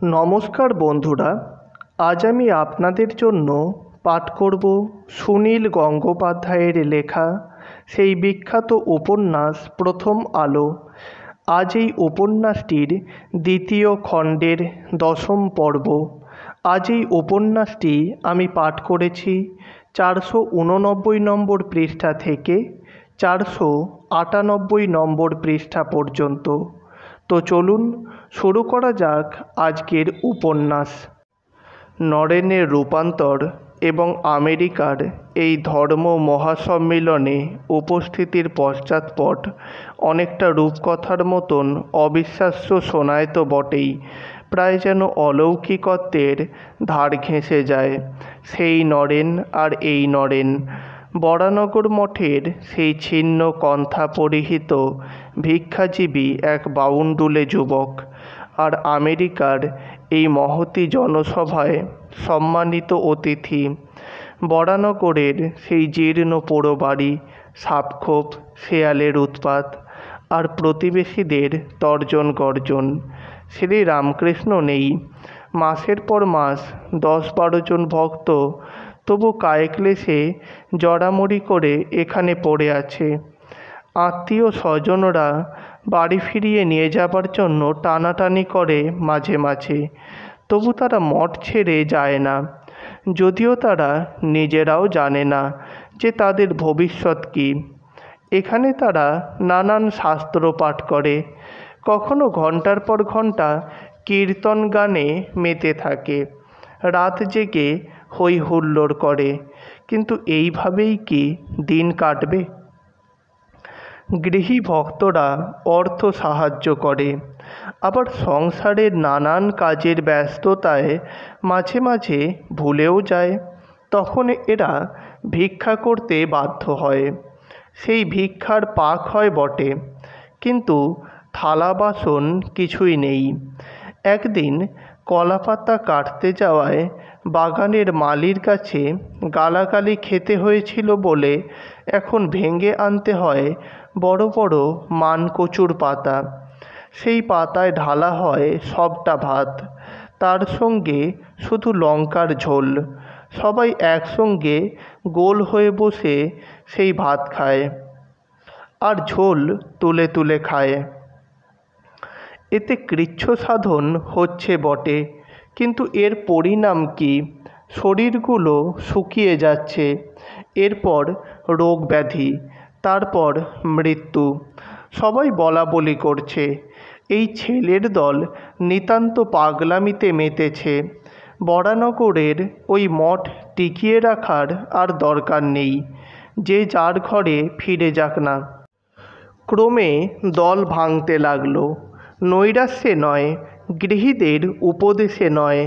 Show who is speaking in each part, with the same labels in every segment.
Speaker 1: নমস্কার বন্ধুরা, আজ আমি আপনাদের জন্য পাঠ করব সুনীল গঙ্গোপাধ্যায়ের লেখা সেই বিখ্যাত উপন্যাস প্রথম আলো। আজ এই উপন্যাসটির দ্বিতীয় খণ্ডের 10ম পর্ব। আজ এই উপন্যাসটি আমি পাঠ করেছি 489 নম্বর পৃষ্ঠা থেকে 498 নম্বর পৃষ্ঠা পর্যন্ত। তো চলুন শুরু করা যাক আজকের উপন্যাস। নরেনের রূপান্তর এবং আমেরিকার এই ধর্ম মহাসম্মেলনে উপস্থিতির পশ্চাৎপট অনেকটা রূপকথার মতন অবিশ্বাস্য শোনায় তো বটেই, প্রায় যেন অলৌকিকত্বের ধার ঘেঁষে যায়। সেই নরেন আর এই নরেন, বরানগর মঠের সেই ছিন্ন কন্থা পরিহিত ভিক্ষাজীবী এক বাউন্ডুলে যুবক, আর আমেরিকার এই মহতী জনসভায় সম্মানিত অতিথি। বরানগরের সেই জীর্ণ পোড়ো বাড়ি, সাপখোপ, শেয়ালের উৎপাত, আর প্রতিবেশীদের তর্জন গর্জন। শ্রী রামকৃষ্ণ নেই। মাসের পর মাস 10-12 জন ভক্ত তবু কায়ক্লেশে জড়ামড়ি করে এখানে পড়ে আছে। আত্মীয় স্বজনরা বাড়ি ফিরিয়ে নিয়ে যাবার জন্য টানাটানি করে মাঝে মাঝে, তবু তারা মঠ ছেড়ে যায় না, যদিও তারা নিজেরাও জানে না যে তাদের ভবিষ্যৎ কী। এখানে তারা নানান শাস্ত্র পাঠ করে, কখনো ঘন্টার পর ঘন্টা কীর্তন গানে মেতে থাকে, রাত জেগে হই হুল্লোড় করে। কিন্তু এইভাবেই কি দিন কাটবে? গৃহী ভক্তরা অর্থ সাহায্য করে, আবার সংসারের নানান কাজের ব্যস্ততায় মাঝে মাঝে ভুলেও যায়। তখন এরা ভিক্ষা করতে বাধ্য হয়। সেই ভিক্ষার পাক হয় বটে, কিন্তু থালা বাসন কিছুই নেই। একদিন কলাপাতা কাটতে যাওয়ায় বাগানের মালির কাছে গালাগালি খেতে হয়েছিল বলে এখন ভেঙে আনতে হয় বড় বড় মানকচুর পাতা। সেই পাতায় ঢালা হয় সবটা ভাত, তার সঙ্গে শুধু লঙ্কার ঝোল। সবাই একসঙ্গে গোল হয়ে বসে সেই ভাত খায়, আর ঝোল তুলে তুলে খায়। এতে কৃচ্ছ সাধন হচ্ছে বটে, কিন্তু এর পরিণাম কি? শরীরগুলো শুকিয়ে যাচ্ছে, এরপর রোগ ব্যাধি, তারপর মৃত্যু। সবাই বলা বলি করছে, এই ছেলের দল নিতান্ত পাগলামিতে মেতেছে। বরানগরের ওই মঠ টিকিয়ে রাখার আর দরকার নেই, যে যার ঘরে ফিরে যাক না। ক্রমে দল ভাঙতে লাগলো। নৈরাশ্যে নয়, গৃহীদের উপদেশে নয়,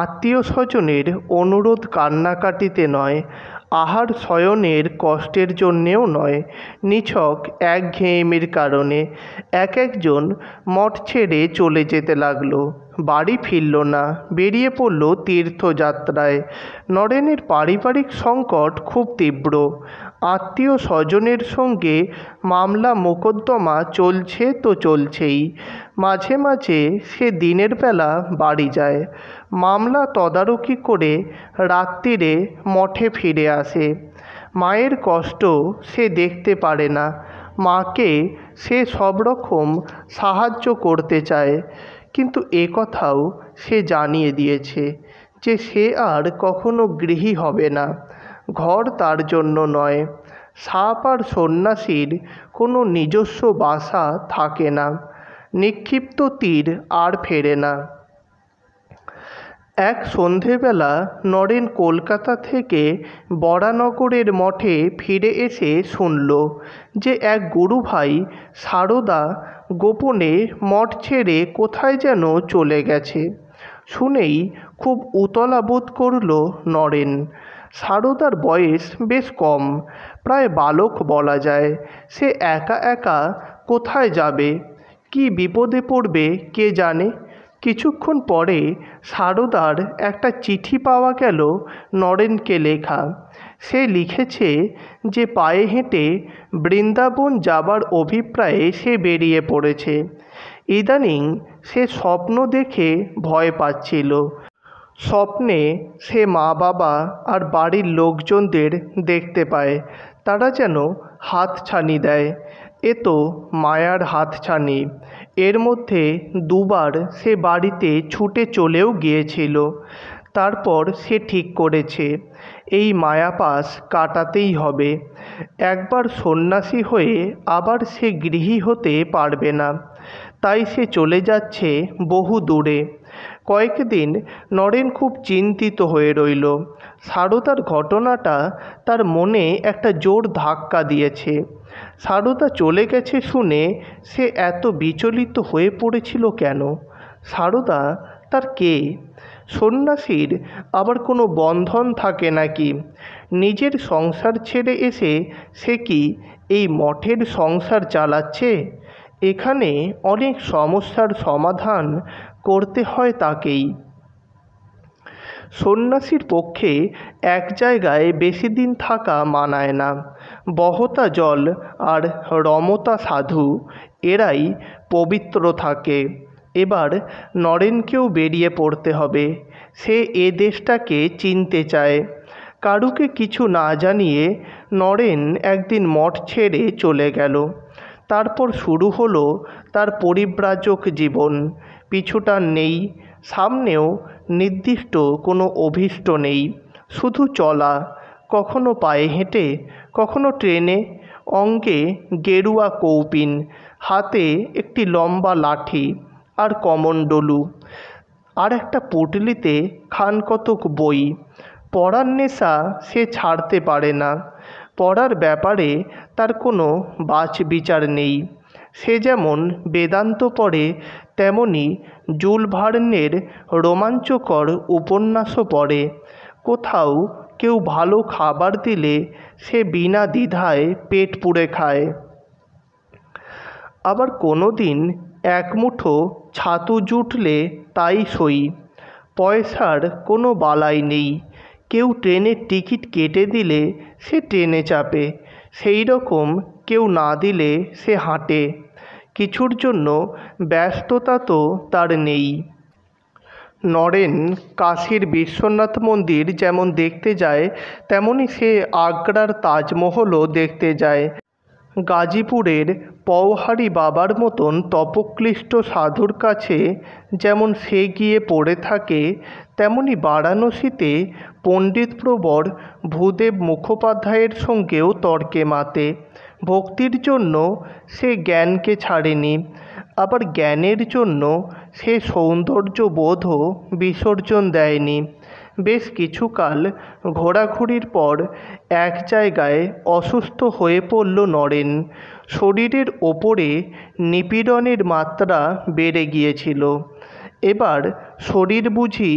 Speaker 1: আত্মীয় স্বজনের অনুরোধ কান্নাকাটিতে নয়, আহার শয়নের কষ্টের জন্যেও নয়, নিছক একঘেয়েমির কারণে এক একজন মঠ ছেড়ে চলে যেতে লাগলো। বাড়ি ফিরল না, বেরিয়ে পড়ল তীর্থযাত্রায়। নরেনের পারিবারিক সংকট খুব তীব্র। আত্মীয় স্বজনের সঙ্গে মামলা মোকদ্দমা চলছে তো চলছেই। মাঝে মাঝে সে দিনের বেলা বাড়ি যায়, মামলা তদারকি করে রাত্রিরে মঠে ফিরে আসে। মায়ের কষ্ট সে দেখতে পারে না, মাকে সে সব রকম সাহায্য করতে চায়, কিন্তু এ কথাও সে জানিয়ে দিয়েছে যে সে আর কখনো গৃহী হবে না। ঘর তার জন্য নয়। সাপ আর সন্ন্যাসীর কোনো নিজস্ব বাসা থাকে না, নিক্ষিপ্ত তীর আর ফেরে না। এক সন্ধেবেলা নরেন কলকাতা থেকে বরানগরের মঠে ফিরে এসে শুনল যে এক গুরুভাই সারদা গোপনে মঠ ছেড়ে কোথায় যেন চলে গেছে। শুনেই খুব উতলা বোধ করল নরেন। সারদার বয়স বেশ কম, প্রায় বালক বলা যায়। সে একা একা কোথায় যাবে, কি বিপদে পড়বে কে জানে। কিছুক্ষণ পরে সারদার একটা চিঠি পাওয়া গেল নরেনকে লেখা। সে লিখেছে যে পায়ে হেঁটে বৃন্দাবন যাবার অভিপ্রায়ে সে বেরিয়ে পড়েছে। ইদানিং সে স্বপ্ন দেখে ভয় পাচ্ছিল। স্বপ্নে সে মা বাবা আর বাড়ির লোকজনদের দেখতে পায়, তারা যেন হাতছানি দেয়। এ তো মায়ার হাতছানি। এর মধ্যে দুবার সে বাড়িতে ছুটে চলেও গিয়েছিল। তারপর সে ঠিক করেছে এই মায়াপাশ কাটাতেই হবে। একবার সন্ন্যাসী হয়ে আবার সে গৃহী হতে পারবে না। তাই সে চলে যাচ্ছে বহু দূরে। কয়েকদিন নরেন খুব চিন্তিত হয়ে রইল। সারদার ঘটনাটা তার মনে একটা জোর ধাক্কা দিয়েছে। সারদা চলে গেছে শুনে সে এত বিচলিত হয়ে পড়েছিল কেন? সারদা তার কে? সন্ন্যাসীর আবার কোনো বন্ধন থাকে নাকি? নিজের সংসার ছেড়ে এসে সে কি এই মঠের সংসার চালাচ্ছে? এখানে অনেক সমস্যার সমাধান করতে হয় তাকেই। সন্ন্যাসীর পক্ষে এক জায়গায় বেশি দিন থাকা মানায় না। বহতা জল আর রমতা সাধু এরাই পবিত্র থাকে। এবার নরেনকেও বেরিয়ে পড়তে হবে। সে এ দেশটাকে চিনতে চায়। কারুকে কিছু না জানিয়ে নরেন একদিন মঠ ছেড়ে চলে গেল। তারপর শুরু হলো তার পরিব্রাজক জীবন। পিছুটান নেই, সামনেও নির্দিষ্ট কোনো অভীষ্ট নেই, শুধু চলা, কখনো পায়ে হেঁটে, কখনো ট্রেনে, অঙ্গে গেরুয়া কৌপিন, হাতে একটি লম্বা লাঠি আর কমণ্ডলু, আর একটা পুঁটলিতে খানকতক বই। পড়ার নেশা সে ছাড়তে পারে না। পড়ার ব্যাপারে তার কোনো বাছবিচার নেই। সে যেমন বেদান্ত পড়ে, তেমনি জুল ভার্নের রোমাঞ্চকর উপন্যাসও পড়ে। কোথাও কেউ ভালো খাবার দিলে সে বিনা দ্বিধায় পেট পুড়ে খায়। আবার কোনো দিন এক মুঠো ছাতু জুটলে তাই সই। পয়সার কোনো বালাই নেই। কেউ ট্রেনের টিকিট কেটে দিলে সে ট্রেনে চাপে, সেই রকম কেউ না দিলে সে হাঁটে। কিছুর জন্য ব্যস্ততা তো তার নেই। নরেন কাশীর বিশ্বনাথ মন্দির যেমন দেখতে যায়, তেমনি সে আগ্রার তাজমহলও দেখতে যায়। গাজীপুরের পওহারি বাবার মতন তপক্লিষ্ট সাধুর কাছে যেমন সে গিয়ে পড়ে থাকে, তেমনি বারাণসীতে পণ্ডিতপ্রবর ভূদেব মুখোপাধ্যায়ের সঙ্গেও তর্কে মাতে। ভক্তির জন্য সে জ্ঞানকে ছাড়েনি, আবার জ্ঞানের জন্য সে সৌন্দর্যবোধও বিসর্জন দেয়নি। বেশ কিছুকাল ঘোরাঘুরির পর এক জায়গায় অসুস্থ হয়ে পড়ল নরেন। শরীরের ওপরে নিপীড়নের মাত্রা বেড়ে গিয়েছিল। এবার শরীর বুঝি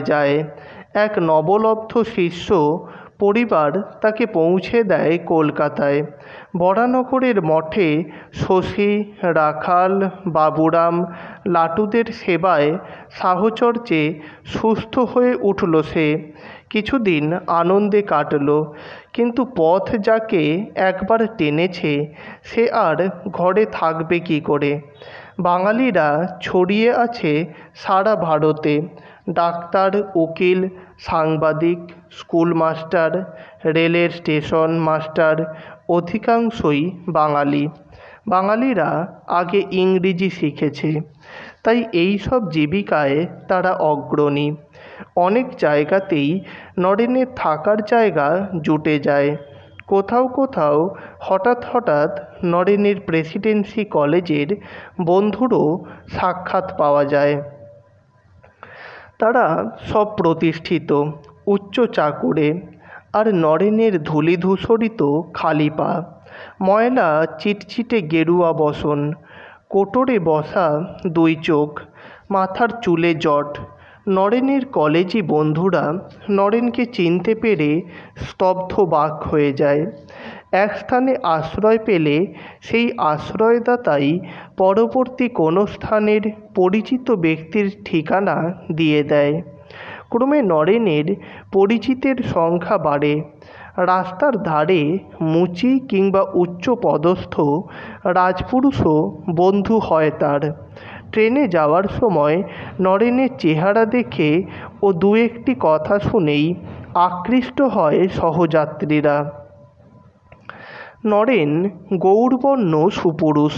Speaker 1: যায়। এক নবলব্ধ শিষ্য পরিবার তাকে পৌঁছে দেয় কলকাতায়। বরানগরের মঠে শশী, রাখাল, বাবুরাম, লাটুদের সেবায় সাহচর্যে সুস্থ হয়ে উঠল সে। কিছুদিন আনন্দে কাটল, কিন্তু পথ যাকে একবার টেনেছে সে আর ঘরে থাকবে কি করে? বাঙালিরা ছড়িয়ে আছে সারা ভারতে। ডাক্তার, উকিল, সাংবাদিক, স্কুল মাস্টার, রেলের স্টেশন মাস্টার অধিকাংশই বাঙালি। বাঙালিরা আগে ইংরেজি শিখেছে, তাই এই সব জীবিকায় তারা অগ্রণী। অনেক জায়গাতেই নরেনের থাকার জায়গা জুটে যায়। কোথাও কোথাও হঠাৎ নরেনের প্রেসিডেন্সি কলেজের বন্ধুরও সাক্ষাৎ পাওয়া যায়। তারা সব প্রতিষ্ঠিত, উচ্চ চাকুরে, আর নরেনের ধূলিধূসরিত খালি পা, ময়লা চিটচিটে গেরুয়া বসন, কোটরে বসা দুই চোখ, মাথার চুলে জট। নরেনের কলেজি বন্ধুরা নরেনকে চিনতে পেরে স্তব্ধবাক হয়ে যায়। এক স্থানে আশ্রয় পেলে সেই আশ্রয়দাতাই পরবর্তী কোনো স্থানের পরিচিত ব্যক্তির ঠিকানা দিয়ে দেয়। ক্রমে নরেনের পরিচিতের সংখ্যা বাড়ে। রাস্তার ধারে মুচি কিংবা উচ্চ পদস্থ রাজপুরুষও বন্ধু হয় তার। ট্রেনে যাওয়ার সময় নরেনের চেহারা দেখে ও দু একটি কথা শুনেই আকৃষ্ট হয় সহযাত্রীরা। নরেন গৌরবর্ণ সুপুরুষ,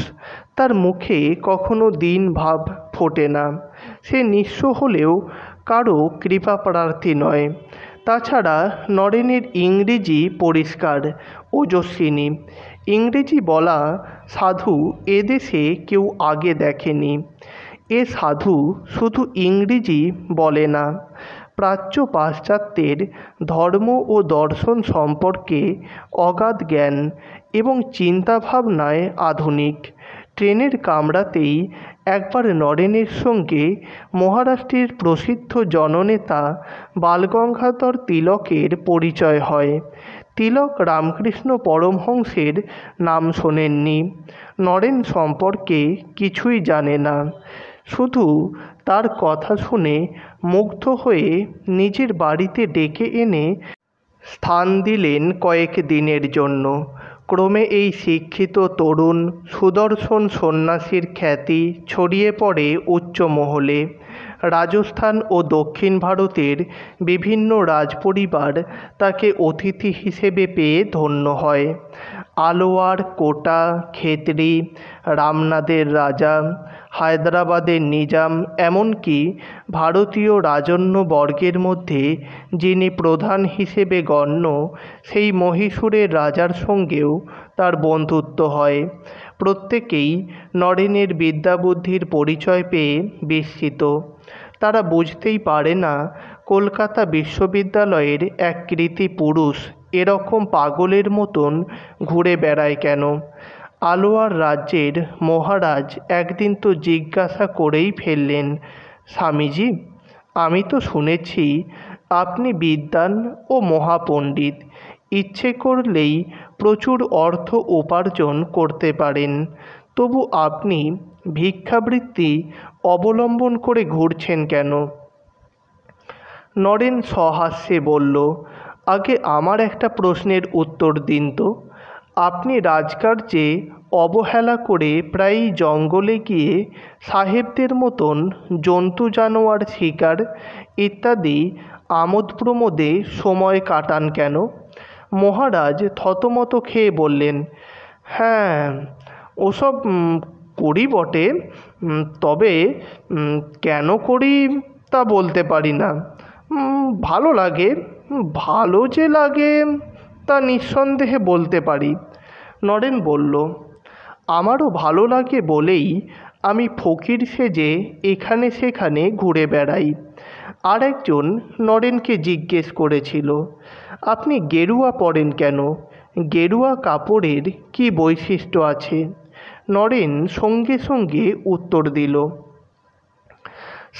Speaker 1: তার মুখে কখনো দীন ভাব ফোটে না। সে নিঃস্ব হলেও কারো কৃপাপ্রার্থী নয়। তাছাড়া নরেনের ইংরেজি পরিষ্কার, ওজস্বিনী। ইংরেজি বলা সাধু এদেশে কেউ আগে দেখেনি। এ সাধু শুধু ইংরেজি বলে না, প্রাচ্য পাশ্চাত্যের ধর্ম ও দর্শন সম্পর্কে অগাধ জ্ঞান এবং চিন্তাভাবনায় আধুনিক। ট্রেনের কামরাতেই একবার নরেনের সঙ্গে মহারাষ্ট্রের প্রসিদ্ধ জননেতা বালগঙ্গাধর তিলকের পরিচয় হয়। তিলক রামকৃষ্ণ পরমহংসের নাম শোনেননি, নরেন সম্পর্কে কিছুই জানে না। শুধু তার কথা শুনে মুগ্ধ হয়ে নিজের বাড়িতে ডেকে এনে স্থান দিলেন কয়েক দিনের জন্য। ক্রমে এই শিক্ষিত তরুণ সুদর্শন সন্ন্যাসীর খ্যাতি ছড়িয়ে পড়ে উচ্চ মহলে। রাজস্থান ও দক্ষিণ ভারতের বিভিন্ন রাজপরিবার তাকে অতিথি হিসেবে পেয়ে ধন্য হয়। আলোয়ার, কোটা, খেতড়ি, রামনাদের রাজা, হায়দ্রাবাদের নিজাম, এমনকি ভারতীয় রাজন্যবর্গের মধ্যে যিনি প্রধান হিসেবে গণ্য সেই মহীশূরের রাজার সঙ্গেও তার বন্ধুত্ব হয়। প্রত্যেকেই নরেনের বিদ্যাবুদ্ধির পরিচয় পেয়ে বিস্মিত। তারা বুঝতেই পারে না কলকাতা বিশ্ববিদ্যালয়ের এক কৃতী পুরুষ এরকম পাগলের মতন ঘুরে বেড়ায় কেন। আলোয়ার রাজ্যের মহারাজ একদিন তো জিজ্ঞাসা করেই ফেললেন, স্বামীজি, আমি তো শুনেছি আপনি বিদ্বান ও মহাপণ্ডিত, ইচ্ছে করলেই প্রচুর অর্থ উপার্জন করতে পারেন, তবু আপনি ভিক্ষাবৃত্তি অবলম্বন করে ঘুরছেন কেন? নরেন সহাস্যে বলল, আগে আমার একটা প্রশ্নের উত্তর দিন তো। আপনি রাজকার্যে অবহেলা করে প্রায়ই জঙ্গলে গিয়ে সাহেবদের মতন জন্তু জানোয়ার শিকার ইত্যাদি আমোদ প্রমোদে সময় কাটান কেন? মহারাজ থতমত খেয়ে বললেন, হ্যাঁ, ওসব করি বটে, তবে কেন করি তা বলতে পারি না। ভালো লাগে, ভালো যে লাগে তা নিঃসন্দেহে বলতে পারি। নরেন বলল, আমারও ভালো লাগে বলেই আমি ফকির সেজে এখানে সেখানে ঘুরে বেড়াই। আর একজন নরেনকে জিজ্ঞেস করেছিল, আপনি গেরুয়া পরেন কেন? গেরুয়া কাপড়ের কী বৈশিষ্ট্য আছে? নরেন সঙ্গে সঙ্গে উত্তর দিল,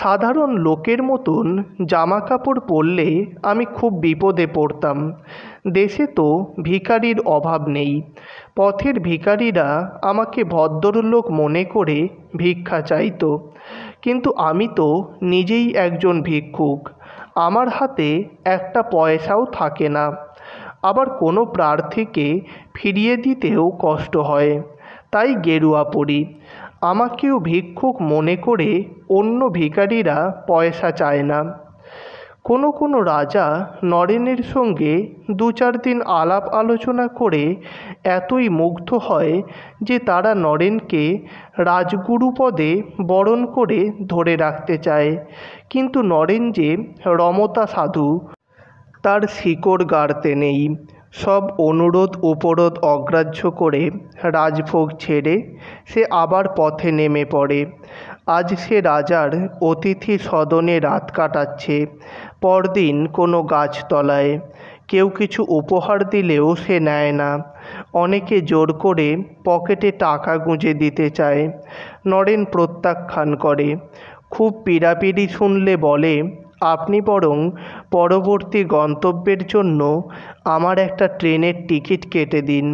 Speaker 1: সাধারণ লোকের মতন জামা কাপড় পরলে আমি খুব বিপদে পড়তাম। দেশে তো ভিখারির অভাব নেই। পথের ভিখারিরা আমাকে ভদ্রলোক মনে করে ভিক্ষা চাইতো, কিন্তু আমি তো নিজেই একজন ভিক্ষুক। আমার হাতে একটা পয়সাও থাকে না। আবার কোনো প্রার্থীকে ফিরিয়ে দিতেও কষ্ট হয়, তাই গেরুয়া পরি। আমাকেও ভিক্ষুক মনে করে অন্য ভিখারিরা পয়সা চায় না। কোনো কোনো রাজা নরেনের সঙ্গে 2-4 দিন আলাপ আলোচনা করে এতই মুগ্ধ হয় যে তারা নরেনকে রাজগুরু পদে বরণ করে ধরে রাখতে চায়। কিন্তু নরেন যে রমতা সাধু, তার শিকড় গাড়তে নেই। সব অনুরোধ উপরোধ অগ্রাহ্য করে রাজভোগ ছেড়ে সে আবার পথে নেমে পড়ে। আজ সে রাজার অতিথি সদনে রাত কাটাচ্ছে, পরদিন কোনো গাছতলায়। কেউ কিছু উপহার দিলেও সে নেয় না। অনেকে জোর করে পকেটে টাকা গুঁজে দিতে চায়। নরেন প্রত্যাখ্যান করে। খুব পীড়াপিড়ি শুনলে বলে, আপনি বরং পরবর্তী গন্তব্যের জন্য আমার একটা ট্রেনের টিকিট কেটে দিন।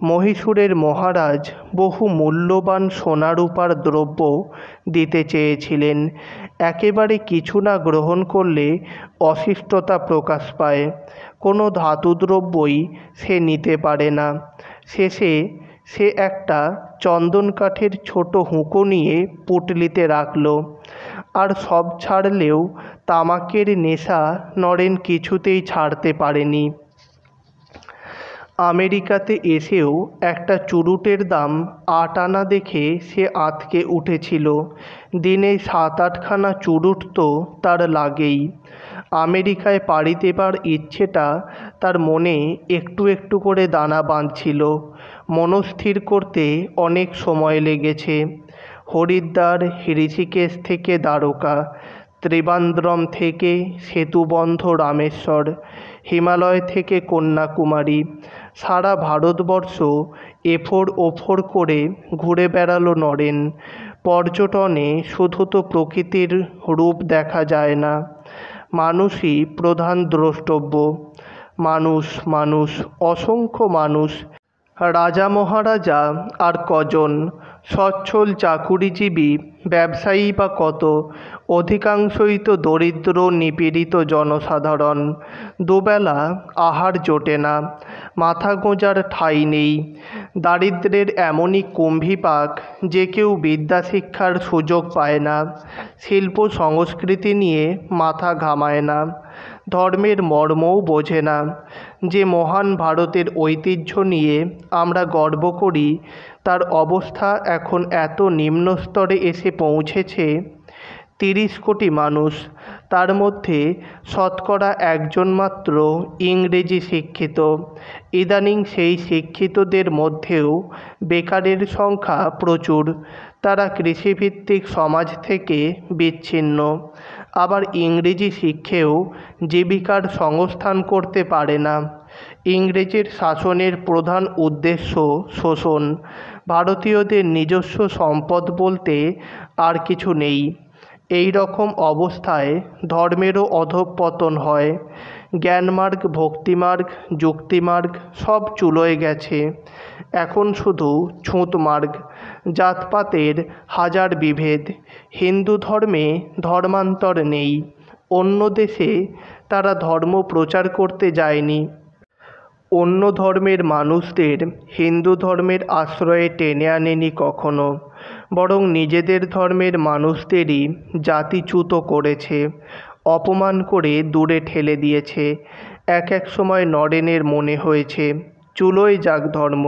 Speaker 1: মহীশূরের মহারাজ বহু মূল্যবান সোনারূপার দ্রব্য দিতে চেয়েছিলেন। একেবারে কিছু না গ্রহণ করলে অশিষ্টতা প্রকাশ পায়। কোনো ধাতুদ্রব্যই সে নিতে পারে না। শেষে সে একটা চন্দন কাঠের ছোট হুঁকো নিয়ে পুঁটলিতে রাখল। আর সব ছাড়লেও তামাকের নেশা নরেন কিছুতেই ছাড়তে পারেনি। আমেরিকাতে এসেও একটা চুরুটের দাম 8 আনা দেখে সে আঁতকে উঠেছিল। দিনে 7-8খানা চুরুট তো তার লাগেই। আমেরিকায় পাড়ি দেবার ইচ্ছেটা তার মনে একটু একটু করে দানা বাঁধছিল। মনস্থির করতে অনেক সময় লেগেছে। হরিদ্বার, ঋষিকেশ থেকে দ্বারকা, ত্রিবান্দ্রম থেকে সেতুবন্ধ রামেশ্বর, হিমালয় থেকে কন্যাকুমারী, সারা ভারতবর্ষ এফোর ওফোর করে ঘুরে বেড়ালো নরেন। পর্যটনে শুধু তো প্রকৃতির রূপ দেখা যায় না, মানুষই প্রধান দ্রষ্টব্য। মানুষ মানুষ, অসংখ্য মানুষ। রাজা মহারাজা আর কজন, সচ্ছল চাকুরিজীবী ব্যবসায়ী বা কত, অধিকাংশই তো দরিদ্র নিপীড়িত জনসাধারণ। দুবেলা আহার জোটে না, মাথা গোঁজার ঠাঁই নেই। দারিদ্র্যের এমনই কুম্ভীপাক যে কেউ বিদ্যাশিক্ষার সুযোগ পায় না, শিল্প সংস্কৃতি নিয়ে মাথা ঘামায় না, ধর্মের মর্মও বোঝে না। যে মহান ভারতের ঐতিহ্য নিয়ে আমরা গর্ব করি, তার অবস্থা এখন এত নিম্ন স্তরে এসে পৌঁছেছে। 30 কোটি মানুষ, তার মধ্যে শতকরা 1জন মাত্র ইংরেজি শিক্ষিত। ইদানিং সেই শিক্ষিতদের মধ্যেও বেকারের সংখ্যা প্রচুর। তারা কৃষিভিত্তিক সমাজ থেকে বিচ্ছিন্ন। আবার ইংরেজি শিখেও জীবিকার সংস্থান করতে পারে না। ইংরেজের শাসনের প্রধান উদ্দেশ্য শোষণ। ভারতীয়দের নিজস্ব সম্পদ বলতে আর কিছু নেই। এই রকম অবস্থায় ধর্মেরও অধঃপতন হয়। জ্ঞানমার্গ, ভক্তিমার্গ, যুক্তিমার্গ সব চুলোয় গেছে। এখন শুধু ছুঁতমার্গ। জাতপাতের হাজার বিভেদ। হিন্দু ধর্মে ধর্মান্তর নেই। অন্য দেশে তারা ধর্ম প্রচার করতে যায়নি। অন্য ধর্মের মানুষদের হিন্দু ধর্মের আশ্রয়ে টেনে আনেনি কখনো, বরং নিজেদের ধর্মের মানুষদেরই জাতিচ্যুত করেছে, অপমান করে দূরে ঠেলে দিয়েছে। এক এক সময় নরেনের মনে হয়েছে, চুলোয় যাক ধর্ম।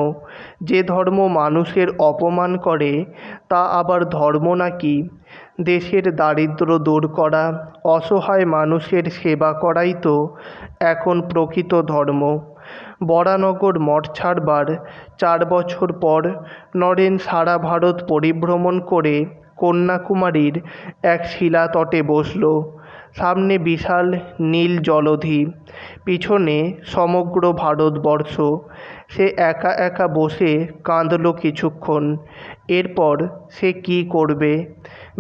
Speaker 1: যে ধর্ম মানুষের অপমান করে তা আবার ধর্ম নাকি? দেশের দারিদ্র্য দূর করা, অসহায় মানুষের সেবা করাই তো এখন প্রকৃত ধর্ম। বরানগর মঠ ছাড়বার 4 বছর পর নরেন সারা ভারত পরিভ্রমণ করে কন্যাকুমারীর এক শিলাতটে বসল। সামনে বিশাল নীল জলধি, পিছনে সমগ্র ভারতবর্ষ। সে একা একা বসে কাঁদল কিছুক্ষণ। এরপর সে কী করবে?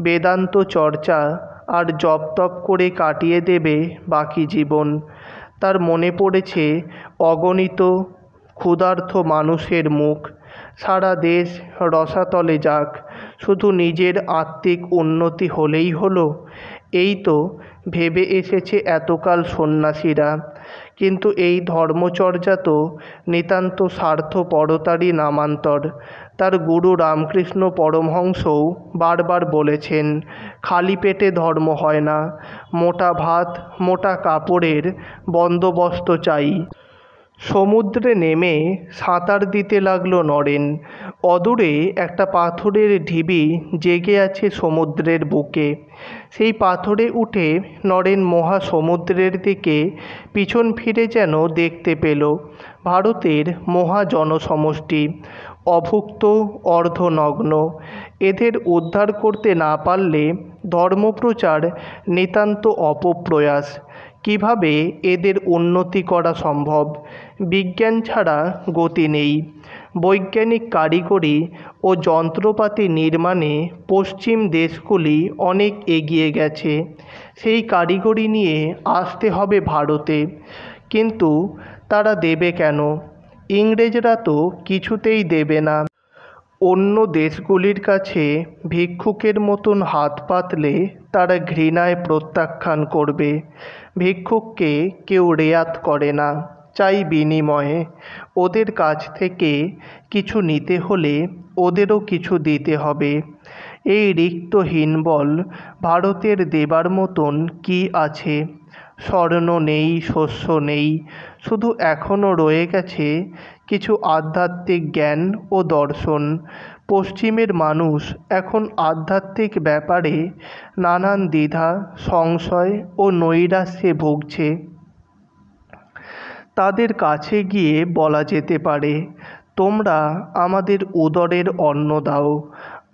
Speaker 1: বেদান্ত চর্চা আর জপ তপ করে কাটিয়ে দেবে বাকি জীবন। তার মনে পড়েছে অগণিত ক্ষুধার্ত মানুষের মুখ। সারা দেশ রসাতলে যাক, শুধু নিজের আত্মিক উন্নতি হলেই হলো, এই তো ভেবে এসেছে এতকাল সন্ন্যাসীরা। কিন্তু এই ধর্মচর্যা তো নিতান্ত স্বার্থপরতারই নামান্তর। তার গুরু রামকৃষ্ণ পরমহংসও বারবার বলেছেন, খালি পেটে ধর্ম হয় না, মোটা ভাত মোটা কাপড়ের বন্দোবস্ত চাই। সমুদ্রে নেমে সাঁতার দিতে লাগলো নরেন। অদূরে একটা পাথরের ঢিবি জেগে আছে সমুদ্রের বুকে। সেই পাথরে উঠে নরেন মহাসমুদ্রের দিকে পিছন ফিরে যেন দেখতে পেল ভারতের মহা জনসমষ্টি, অভুক্ত, অর্ধনগ্ন। এদের উদ্ধার করতে না পারলে ধর্মপ্রচার নিতান্ত অপপ্রয়াস। কিভাবে এদের উন্নতি করা সম্ভব? বিজ্ঞান ছাড়া গতি নেই। বৈজ্ঞানিক কারিগরি ও যন্ত্রপাতি নির্মাণে পশ্চিম দেশগুলি অনেক এগিয়ে গেছে। সেই কারিগরি নিয়ে আসতে হবে ভারতে, কিন্তু তারা দেবে কেন? ইংরেজরা তো কিছুতেই দেবে না। অন্য দেশগুলির কাছে ভিক্ষুকের মতন হাত পাতলে তারা ঘৃণায় প্রত্যাখ্যান করবে। ভিক্ষুককে কেউ রেয়াত করে না, চাই বিনিময়ে। ওদের কাছ থেকে কিছু নিতে হলে ওদেরও কিছু দিতে হবে। এই রিক্ত হীনবল ভারতের দেবার মতন কি আছে? স্বর্ণ নেই, শস্য নেই, শুধু এখনও রয়ে গেছে কিছু আধ্যাত্মিক জ্ঞান ও দর্শন। পশ্চিমের মানুষ এখন আধ্যাত্মিক ব্যাপারে নানান দ্বিধা, সংশয় ও নৈরাশ্যে ভুগছে। তাদের কাছে গিয়ে বলা যেতে পারে, তোমরা আমাদের উদরের অন্ন দাও,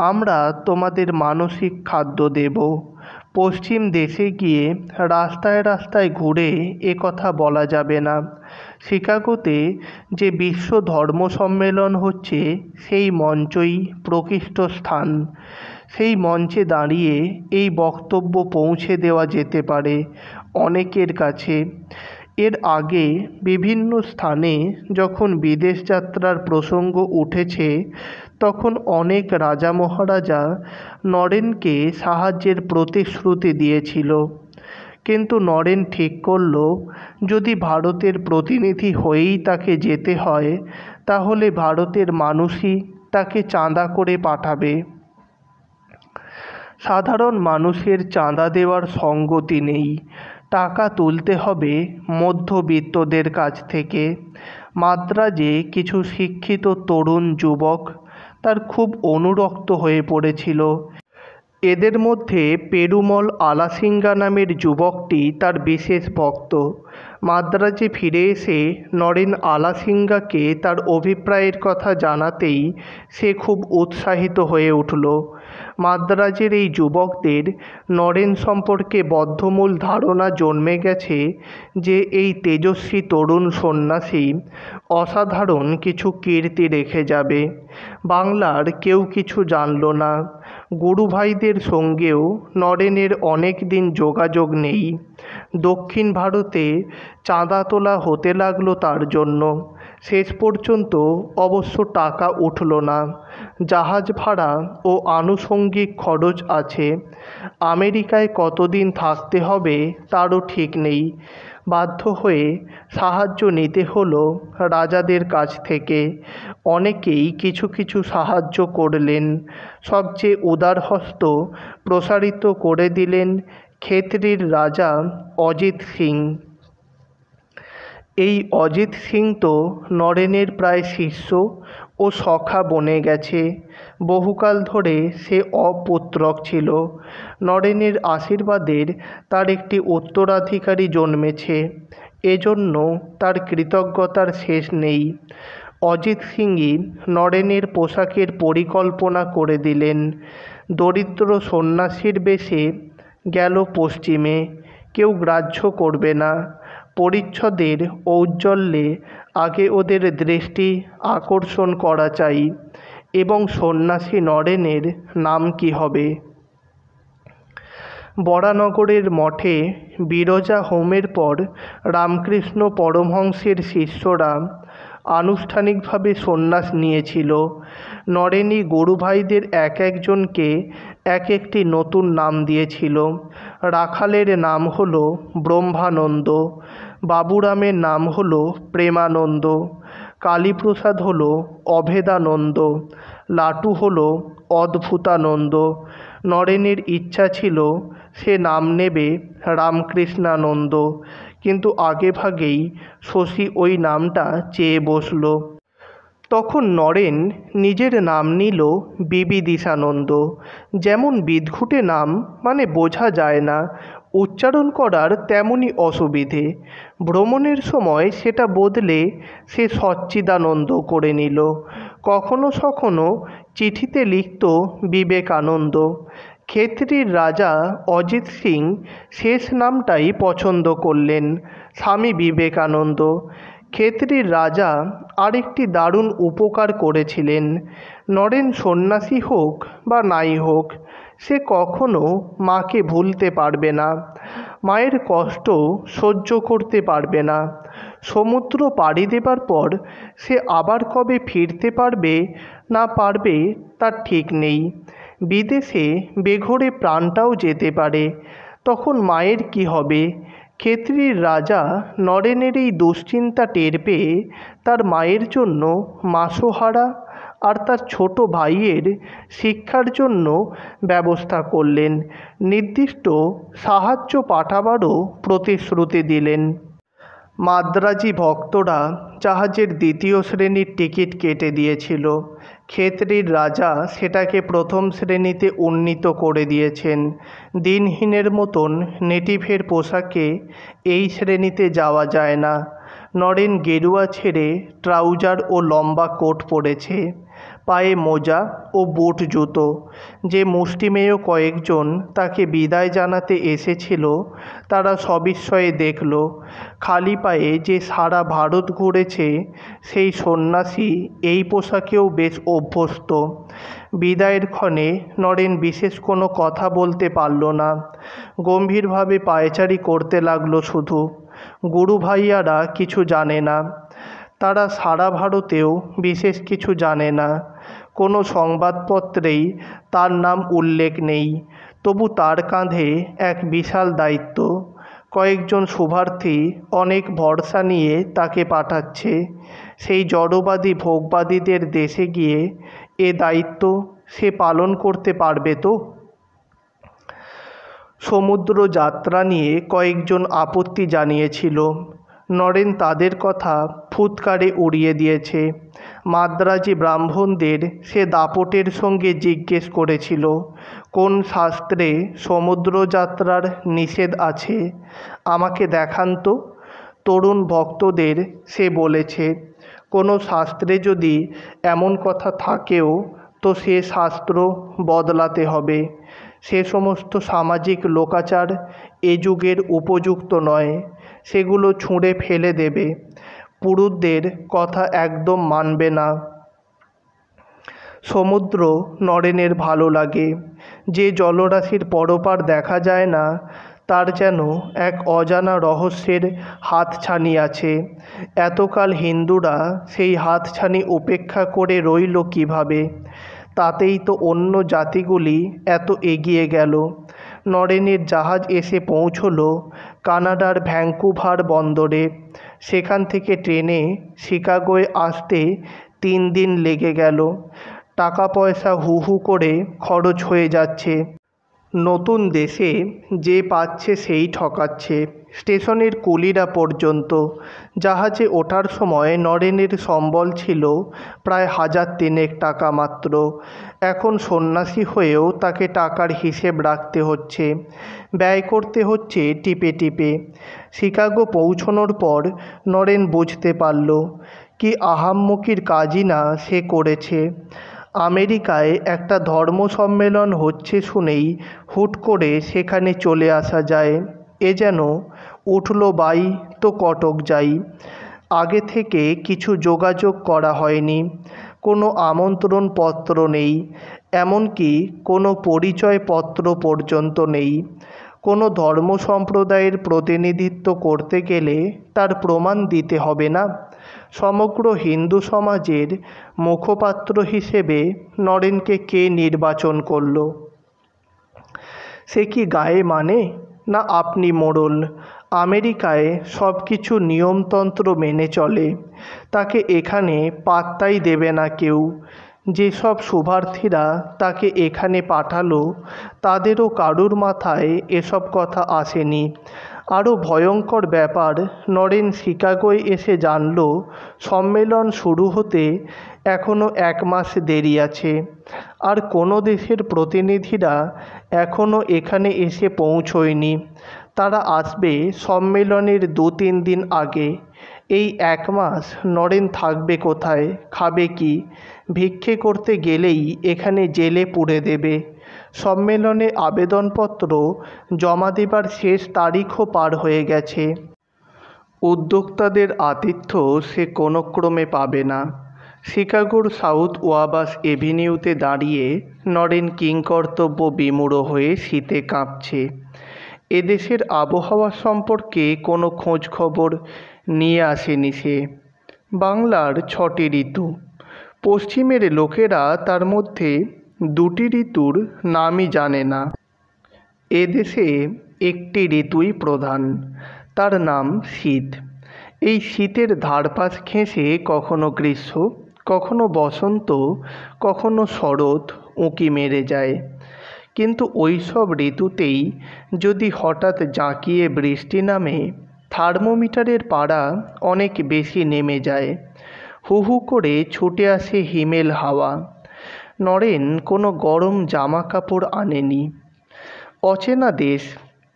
Speaker 1: আমরা তোমাদের মানসিক খাদ্য দেব। পশ্চিম দেশে গিয়ে রাস্তায় রাস্তায় ঘুরে এ কথা বলা যাবে না। শিকাগোতে যে বিশ্ব ধর্ম সম্মেলন হচ্ছে, সেই মঞ্চই প্রকৃষ্ট স্থান। সেই মঞ্চে দাঁড়িয়ে এই বক্তব্য পৌঁছে দেওয়া যেতে পারে অনেকের কাছে। এর আগে বিভিন্ন স্থানে যখন বিদেশ যাত্রার প্রসঙ্গ উঠেছে, তখন অনেক রাজা মহারাজা নরেনকে সাহায্যের প্রতিশ্রুতি দিয়েছিল। কিন্তু নরেন ঠিক করল, যদি ভারতের প্রতিনিধি হয়েই তাকে যেতে হয়, তাহলে ভারতের মানুষই তাকে চাঁদা করে পাঠাবে। সাধারণ মানুষের চাঁদা দেওয়ার সঙ্গতি নেই, টাকা তুলতে হবে মধ্যবিত্তদের কাছ থেকে। মাদ্রাজে কিছু শিক্ষিত তরুণ যুবক তার খুব অনুরক্ত হয়ে পড়েছিল। এদের মধ্যে পেরুমল আলাসিঙ্গা নামের যুবকটি তার বিশেষ ভক্ত। মাদ্রাজে ফিরে এসে নরেন আলাসিঙ্গাকে তার অভিপ্রায়ের কথা জানাতেই সে খুব উৎসাহিত হয়ে উঠল। মাদ্রাজের এই যুবকদের নরেন সম্পর্কে বদ্ধমূল ধারণা জন্মে গেছে যে এই তেজস্বী তরুণ সন্ন্যাসী অসাধারণ কিছু কীর্তি রেখে যাবে। বাংলার কেউ কিছু জানল না। গুরুভাইদের সঙ্গেও নরেনের অনেক দিন যোগাযোগ নেই। দক্ষিণ ভারতে চাঁদা তোলা হতে লাগলো তার জন্য। শেষ পর্যন্ত অবশ্য টাকা উঠল না। জাহাজ ভাড়া ও আনুষঙ্গিক খরচ আছে। আমেরিকায় কতদিন থাকতে হবে তারও ঠিক নেই। বাধ্য হয়ে সাহায্য নিতে হলো রাজাদের কাছ থেকে। অনেকেই কিছু কিছু সাহায্য করলেন। সবচেয়ে উদারহস্ত প্রসারিত করে দিলেন খেতড়ির রাজা অজিত সিং। এই অজিত সিং তো নরেনের প্রায় শিষ্য ও সখা বনে গেছে। বহুকাল ধরে সে অপুত্রক ছিল। নরেনের আশীর্বাদের তার একটি উত্তরাধিকারী জন্মেছে, এজন্য তার কৃতজ্ঞতার শেষ নেই। অজিত সিংই নরেনের পোশাকের পরিকল্পনা করে দিলেন। দরিদ্র সন্ন্যাসীর বেশে গেল পশ্চিমে, কেউ গ্রাহ্য করবে না। পরিচ্ছদের ঔজ্জ্বল্যে আগে ওদের দৃষ্টি আকর্ষণ করা চাই। এবং সন্ন্যাসী নরেনের নাম কি হবে? বরানগরের মঠে বিরজা হোমের পর রামকৃষ্ণ পরমহংসের শিষ্যরা আনুষ্ঠানিকভাবে সন্ন্যাস নিয়েছিল। নরেনই গুরুভাইদের এক একজনকে এক একটি নতুন নাম দিয়েছিল। রাখালের নাম হলো ব্রহ্মানন্দ, বাবুরামের নাম হলো প্রেমানন্দ, কালীপ্রসাদ হলো অভেদানন্দ, লাটু হলো অদ্ভুতানন্দ। নরেনের ইচ্ছা ছিল সে নাম নেবে রামকৃষ্ণানন্দ, কিন্তু আগেভাগেই শশী ওই নামটা চেয়ে বসল। তখন নরেন নিজের নাম নিল বিবিদিশানন্দ। যেমন বিদঘুটে নাম, মানে বোঝা যায় না, উচ্চারণ করার তেমনই অসুবিধে। ভ্রমণের সময় সেটা বদলে সে সচ্চিদানন্দ করে নিল। কখনো সখনো চিঠিতে লিখত বিবেকানন্দ। খেতড়ির রাজা অজিত সিং শেষ নামটাই পছন্দ করলেন, স্বামী বিবেকানন্দ। খেতড়ির রাজা আরেকটি দারুণ উপকার করেছিলেন। নরেন সন্ন্যাসী হোক বা নাই হোক, সে কখনো মাকে ভুলতে পারবে না, মায়ের কষ্ট সহ্য করতে পারবে না। সমুদ্র পাড়ি দেবার পর সে আবার কবে ফিরতে পারবে না পারবে তার ঠিক নেই। বিদেশে বেঘোরে প্রাণটাও যেতে পারে, তখন মায়ের কি হবে? খেতড়ির রাজা নরেনের এই দুশ্চিন্তা টের পেয়ে তার মায়ের জন্য মাসোহারা আর তার ছোট ভাইয়ের শিক্ষার জন্য ব্যবস্থা করলেন। নির্দিষ্ট সাহায্য পাঠাবারও প্রতিশ্রুতি দিলেন। মাদ্রাজি ভক্তরা জাহাজের দ্বিতীয় শ্রেণীর টিকিট কেটে দিয়েছিল। খেতড়ির রাজা সেটাকে প্রথম শ্রেণীতে উন্নীত করে দিয়েছেন। দিনহীনের মতন নেটিভের পোশাকে এই শ্রেণীতে যাওয়া যায় না। নরেন গেরুয়া ছেড়ে ট্রাউজার ও লম্বা কোট পরেছে, পায়ে মোজা ও বুট জুতো। যে মুষ্টিমেয় কয়েকজন তাকে বিদায় জানাতে এসেছিল তারা সবিস্ময়ে দেখল খালি পায়ে যে সারা ভারত ঘুরেছে সেই সন্ন্যাসী এই পোশাকেও বেশ অভ্যস্ত। বিদায়ের ক্ষণে নরেন বিশেষ কোনো কথা বলতে পারল না, গম্ভীরভাবে পায়চারি করতে লাগলো শুধু। গুরু ভাইয়ারা কিছু জানে না, তারা সারা ভারতেও বিশেষ কিছু জানে না, কোনো সংবাদপত্রেই তার নাম উল্লেখ নেই। তবু তার কাঁধে এক বিশাল দায়িত্ব। কয়েকজন শুভার্থী অনেক ভরসা নিয়ে তাকে পাঠাচ্ছে। সেই জড়বাদী ভোগবাদীদের দেশে গিয়ে এ দায়িত্ব সে পালন করতে পারবে তো? সমুদ্র যাত্রা নিয়ে কয়েকজন আপত্তি জানিয়েছিল। নরেন তাদের কথা ফুৎকারে উড়িয়ে দিয়েছে। মাদ্রাজি ব্রাহ্মণদের সে দাপটের সঙ্গে জিজ্ঞেস করেছিল, কোন শাস্ত্রে সমুদ্র যাত্রার নিষেধ আছে? আমাকে দেখান তো। তরুণ ভক্তদের সে বলেছে, কোনো শাস্ত্রে যদি এমন কথা থাকেও তো সে শাস্ত্র বদলাতে হবে। সে সমস্ত সামাজিক লোকাচার এ যুগের উপযুক্ত নয়, সেগুলো ছুঁড়ে ফেলে দেবে। পুরুষদের কথা একদম মানবে না। সমুদ্র নরেনের ভালো লাগে। যে জলরাশির পরপার দেখা যায় না, তার যেন এক অজানা রহস্যের হাতছানি আছে। এতকাল হিন্দুরা সেই হাতছানি উপেক্ষা করে রইল কীভাবে? তাতেই তো অন্য জাতিগুলি এত এগিয়ে গেল। নরেনের জাহাজ এসে পৌঁছল কানাডার ভ্যাঙ্কুভার বন্দরে। সেখান থেকে ট্রেনে শিকাগোয় আসতে 3 দিন লেগে গেল। টাকা পয়সা হু হু করে খরচ হয়ে যাচ্ছে। নতুন দেশে যে পাচ্ছে সেই ঠকাচ্ছে, স্টেশনের কুলিরা পর্যন্ত। জাহাজে ওঠার সময় নরেনের সম্বল ছিল প্রায় 1000 টাকা মাত্র। এখন সন্ন্যাসী হয়েও তাকে টাকার হিসেব রাখতে হচ্ছে, ব্যয় করতে হচ্ছে টিপে টিপে। শিকাগো পৌঁছনোর পর নরেন বুঝতে পারল কি আহাম্মকির কাজই না সে করেছে। আমেরিকায় একটা ধর্ম সম্মেলন হচ্ছে শুনেই হুট করে সেখানে চলে আসা যায়। এ যেন উঠল বাই তো কটক যাই। আগে থেকে কিছু যোগাযোগ করা হয়নি, কোনো আমন্ত্রণপত্র নেই, এমনকি কোনো পরিচয়পত্র পর্যন্ত নেই। কোনো ধর্ম সম্প্রদায়ের প্রতিনিধিত্ব করতে গেলে তার প্রমাণ দিতে হবে না? সমগ্র হিন্দু সমাজের মুখপাত্র হিসেবে নরেনকে কে নির্বাচন করল? সে কি গায়ে মানে না আপনি মোড়ল? আমেরিকায় সব কিছু নিয়মতন্ত্র মেনে চলে, তাকে এখানে পাত্তাই দেবে না কেউ। যেসব শুভার্থীরা তাকে এখানে পাঠালো তাদেরও কারুর মাথায় এসব কথা আসেনি। আরও ভয়ঙ্কর ব্যাপার, নরেন শিকাগোয় এসে জানল সম্মেলন শুরু হতে এখনও 1 মাস দেরি আছে। আর কোনো দেশের প্রতিনিধিরা এখনও এখানে এসে পৌঁছয়নি। তারা আসবে সম্মেলনের 2-3 দিন আগে। এই 1 মাস নরেন থাকবে কোথায়, খাবে কি? ভিক্ষে করতে গেলেই এখানে জেলে পুরে দেবে। সম্মেলনে আবেদনপত্র জমা দেবার শেষ তারিখও পার হয়ে গেছে। উদ্যোক্তাদের আতিথ্য সে কোনো ক্রমে পাবে না। শিকাগোর সাউথ ওয়াবাশ এভিনিউতে দাঁড়িয়ে নরেন কিংকর্তব্য বিমূঢ় হয়ে শীতে কাঁপছে। এদেশের আবহাওয়া সম্পর্কে কোনো খোঁজ খবর নিয়ে আসেনি সে। বাংলার 6টি ঋতু, পশ্চিমের লোকেরা তার মধ্যে 2টি ঋতুর নামই জানে না। এদেশে একটি ঋতুই প্রধান, তার নাম শীত। এই শীতের ধারপাশ ঘেঁষে কখনো গ্রীষ্ম, কখনো বসন্ত, কখনো শরৎ উঁকি মেরে যায়। কিন্তু ওই সব ঋতুতেই যদি হঠাৎ জাঁকিয়ে বৃষ্টি নামে, থার্মোমিটারের পারা অনেক বেশি নেমে যায়। হু হু করে ছুটে আসে হিমেল হাওয়া। নরেন কোনো গরম জামা কাপড় আনেনি। অচেনা দেশ,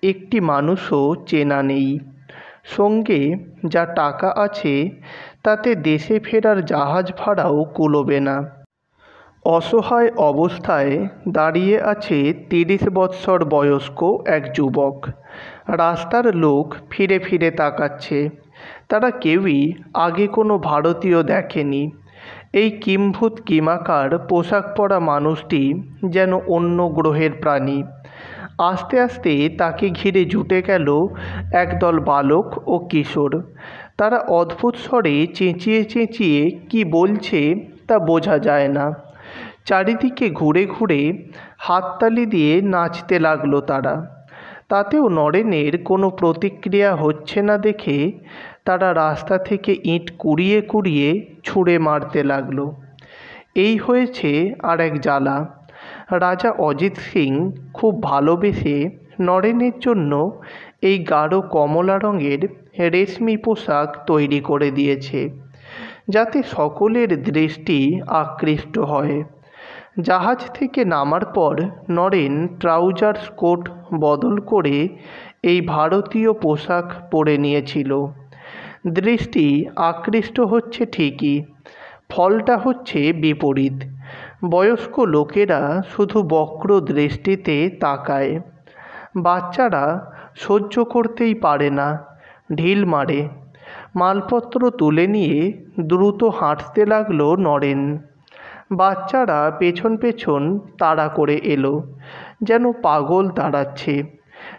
Speaker 1: একটি মানুষও চেনা নেই। সঙ্গে যা টাকা আছে তাতে দেশে ফেরার জাহাজ ভাড়াও কুলোবে না। অসহায় অবস্থায় দাঁড়িয়ে আছে 30 বৎসর বয়স্ক এক যুবক। রাস্তার লোক ফিরে ফিরে তাকাচ্ছে। তারা কেউই আগে কোনো ভারতীয় দেখেনি। এই কিম্ভূত কিমাকার পোশাক পরা মানুষটি যেন অন্য গ্রহের প্রাণী। আস্তে আস্তে তাকে ঘিরে জুটে গেল একদল বালক ও কিশোর। তারা অদ্ভুত স্বরে চেঁচিয়ে চেঁচিয়ে কি বলছে তা বোঝা যায় না। চারিদিকে ঘুরে ঘুরে হাততালি দিয়ে নাচতে লাগলো তারা। তাতেও নরেনের কোনো প্রতিক্রিয়া হচ্ছে না দেখে তারা রাস্তা থেকে ইট কুড়িয়ে কুড়িয়ে ছুঁড়ে মারতে লাগলো। এই হয়েছে আর এক জ্বালা। রাজা অজিত সিং খুব ভালোবেসে নরেনের জন্য এই গাঢ় কমলা রঙের রেশমি পোশাক তৈরি করে দিয়েছে, যাতে সকলের দৃষ্টি আকৃষ্ট হয়। জাহাজ থেকে নামার পর নরেন ট্রাউজার্স কোট বদল করে এই ভারতীয় পোশাক পরে নিয়েছিল। দৃষ্টি আকৃষ্ট হচ্ছে ঠিকই, ফলটা হচ্ছে বিপরীত। বয়স্ক লোকেরা শুধু বক্র দৃষ্টিতে তাকায়। বাচ্চারা সহ্য করতেই পারে না, ঢিল মারে। মালপত্র তুলে নিয়ে দ্রুত হাঁটতে লাগলো নরেন। বাচ্চারা পেছন পেছন তাড়া করে এলো, যেন পাগল তাড়াচ্ছে।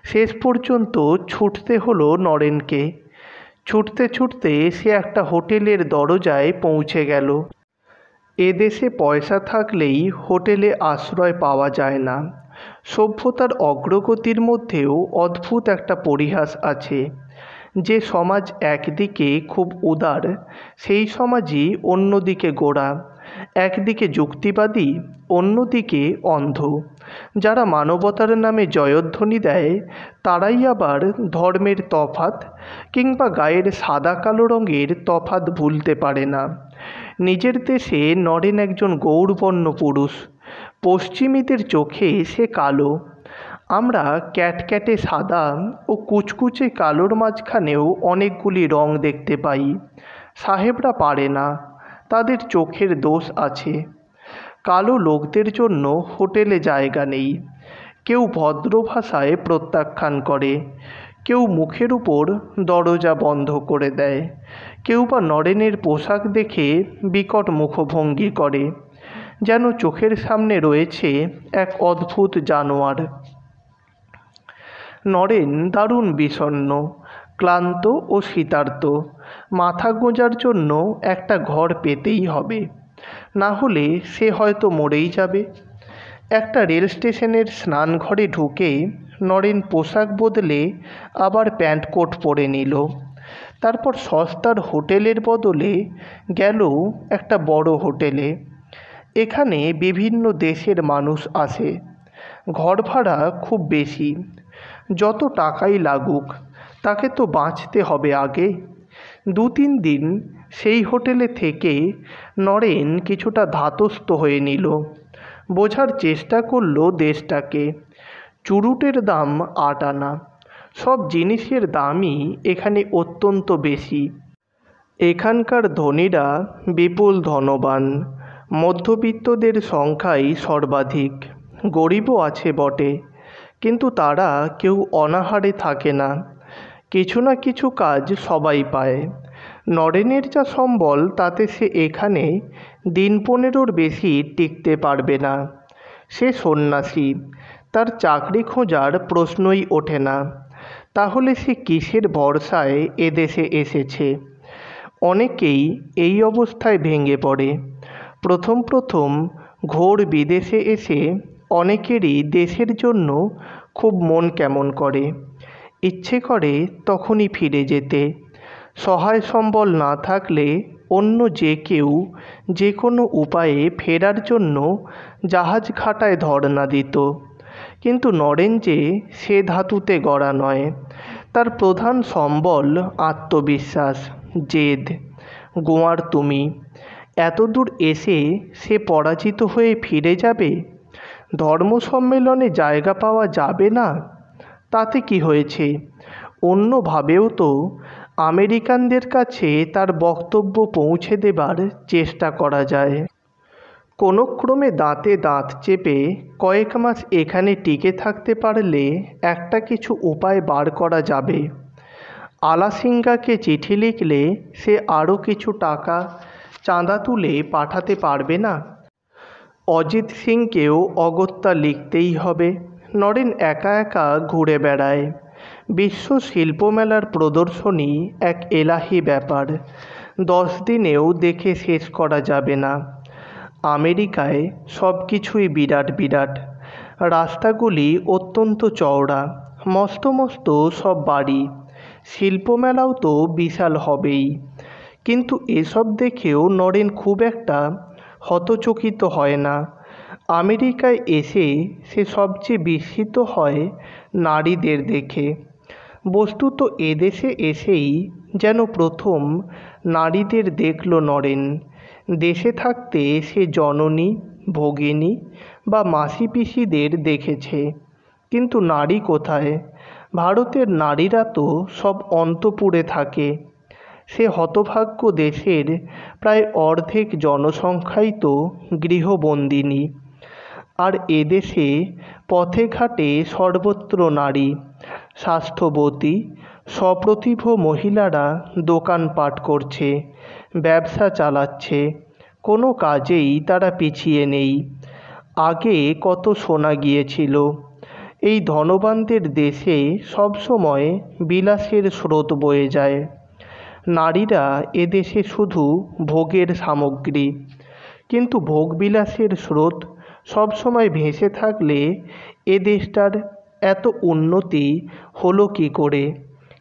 Speaker 1: শেষ পর্যন্ত ছুটতে হলো নরেনকে। ছুটতে ছুটতে সে একটা হোটেলের দরজায় পৌঁছে গেল। এদেশে পয়সা থাকলেই হোটেলে আশ্রয় পাওয়া যায় না। সভ্যতার অগ্রগতির মধ্যেও অদ্ভুত একটা পরিহাস আছে। যে সমাজ একদিকে খুব উদার, সেই সমাজই অন্যদিকে গোঁড়া। একদিকে যুক্তিবাদী, অন্যদিকে অন্ধ। যারা মানবতার নামে জয়ধ্বনি দেয়, তারাই আবার ধর্মের তফাৎ কিংবা গায়ের সাদা কালো রঙের তফাৎ ভুলতে পারে না। নিজের দেশে নরেন একজন গৌরবর্ণ পুরুষ। পশ্চিমীদের চোখে সে কালো। আমরা ক্যাটক্যাটে সাদা ও কুচকুচে কালোর মাঝখানেও অনেকগুলি রং দেখতে পাই। সাহেবরা পারে না, তাদের চোখের দোষ আছে। কালো লোকদের জন্য হোটেলে জায়গা নেই। কেউ ভদ্র ভাষায় প্রত্যাখ্যান করে, কেউ মুখের উপর দরজা বন্ধ করে দেয়, কেউ বা নরেনের পোশাক দেখে বিকট মুখভঙ্গি করে, যেন চোখের সামনে রয়েছে এক অদ্ভুত জানোয়ার। নরেন দারুণ বিষণ্ণ, ক্লান্ত ও শীতার্ত। মাথা গোঁজার জন্য একটা ঘর পেতেই হবে, না হলে সে হয়তো মরেই যাবে। একটা রেল স্টেশনের স্নানঘরে ঢুকে নরেন পোশাক বদলে আবার প্যান্ট কোট পরে নিল। তারপর সস্তার হোটেলের বদলে গেল একটা বড় হোটেলে। এখানে বিভিন্ন দেশের মানুষ আসে। ঘর ভাড়া খুব বেশি। যত টাকাই লাগুক, তাকে তো বাঁচতে হবে আগে। 2-3 দিন সেই হোটেলে থেকে নরেন কিছুটা ধাতস্থ হয়ে নিল। বোঝার চেষ্টা করলো দেশটাকে। চুরুটের দাম 8 আনা। সব জিনিসের দামই এখানে অত্যন্ত বেশি। এখানকার ধনীরা বিপুল ধনবান, মধ্যবিত্তদের সংখ্যাই সর্বাধিক। গরিবও আছে বটে, কিন্তু তারা কেউ অনাহারে থাকে না। কিছু না কিছু কাজ সবাই পায়। নরেনের যা সম্বল তাতে সে এখানে দিন 15-র বেশি টিকতে পারবে না। সে সন্ন্যাসী, তার চাকরি খোঁজার প্রশ্নই ওঠে না। তাহলে সে কিসের ভরসায় এদেশে এসেছে? অনেকেই এই অবস্থায় ভেঙে পড়ে। প্রথম প্রথম ঘোর বিদেশে এসে অনেকেরই দেশের জন্য খুব মন কেমন করে, ইচ্ছে করে তখনই ফিরে যেতে। সহায় সম্বল না থাকলে অন্য যে কেউ যে কোনো উপায়ে ফেরার জন্য জাহাজ খাটায় ধর্ণা দিত। কিন্তু নরেন যে সে ধাতুতে গড়া নয়। তার প্রধান সম্বল আত্মবিশ্বাস, জেদ। গোয়ার তুমি এতদূর এসে সে পরাজিত হয়ে ফিরে যাবে? ধর্ম সম্মেলনে জায়গা পাওয়া যাবে না? তাতে কি হয়েছে? অন্যভাবেও তো আমেরিকানদের কাছে তার বক্তব্য পৌঁছে দেবার চেষ্টা করা যায়। কোনো ক্রমে দাঁতে দাঁত চেপে কয়েক মাস এখানে টিকে থাকতে পারলে একটা কিছু উপায় বার করা যাবে। আলাসিঙ্গাকে চিঠি লিখলে সে আরও কিছু টাকা চাঁদা তুলে পাঠাতে পারবে না? অজিত সিংকেও অগত্যা লিখতেই হবে। নরেন একা একা ঘুরে বেড়ায়। বিশ্ব শিল্পমেলার প্রদর্শনী এক এলাহি ব্যাপার, 10 দিনেও দেখে শেষ করা যাবে না। আমেরিকায় সব কিছুই বিরাট বিরাট। রাস্তাগুলি অত্যন্ত চওড়া, মস্ত মস্ত সব বাড়ি। শিল্পমেলাও তো বিশাল হবেই। কিন্তু এসব দেখেও নরেন খুব একটা হতচকিত হয় না। আমেরিকায় এসে সে সবচেয়ে বিস্মিত হয় নারীদের দেখে। বস্তুত এদেশে এসেই যেন প্রথম নারীদের দেখল নরেন। দেশে থাকতে সে জননী, ভগিনী বা মাসি পিসিদের দেখেছে, কিন্তু নারী কোথায়? ভারতের নারীরা তো সব অন্তপুরে থাকে। সে হতভাগ্য দেশের প্রায় অর্ধেক জনসংখ্যাই তো গৃহবন্দিনী। আর এদেশে পথে ঘাটে সর্বত্র নারী। স্বাস্থ্যবতী সপ্রতিভ মহিলারা দোকানপাট করছে, ব্যবসা চালাচ্ছে। কোনো কাজেই তারা পিছিয়ে নেই। আগে কত শোনা গিয়েছিল, এই ধনবানদের দেশে সবসময় বিলাসের স্রোত বয়ে যায়। নারীরা এদেশে শুধু ভোগের সামগ্রী। কিন্তু ভোগবিলাসের স্রোত সবসময় ভেসে থাকলে এ দেশটার এত উন্নতি হলো কী করে?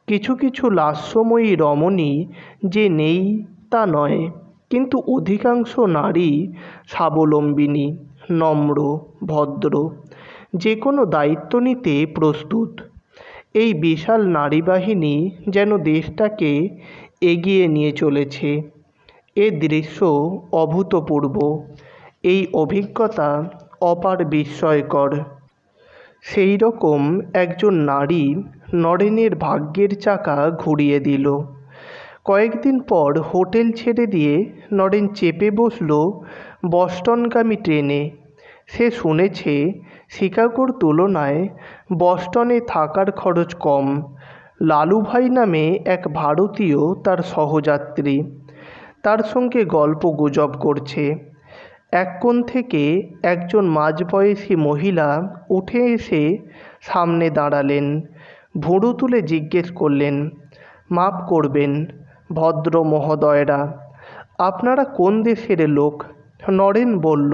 Speaker 1: কিছু কিছু লাস্যময়ী রমণী যে নেই তা নয়, কিন্তু অধিকাংশ নারী স্বাবলম্বিনী, নম্র, ভদ্র, যে কোনো দায়িত্ব নিতে প্রস্তুত। এই বিশাল নারী বাহিনী যেন দেশটাকে এগিয়ে নিয়ে চলেছে। এ দৃশ্য অভূতপূর্ব। এই অভিজ্ঞতা অপার বিস্ময়কর। সেই রকম একজন নারী নরেনের ভাগ্যের চাকা ঘুরিয়ে দিল। কয়েকদিন পর হোটেল ছেড়ে দিয়ে নরেন চেপে বসল বস্টনগামী ট্রেনে। সে শুনেছে শিকাগোর তুলনায় বস্টনে থাকার খরচ কম। লালুভাই নামে এক ভারতীয় তার সহযাত্রী, তার সঙ্গে গল্প গুজব করছে। এক কোণ থেকে একজন মাঝবয়সী মহিলা উঠে এসে সামনে দাঁড়ালেন। ভুরু তুলে জিজ্ঞেস করলেন, মাপ করবেন ভদ্র মহোদয়রা, আপনারা কোন দেশের লোক? নরেন বলল,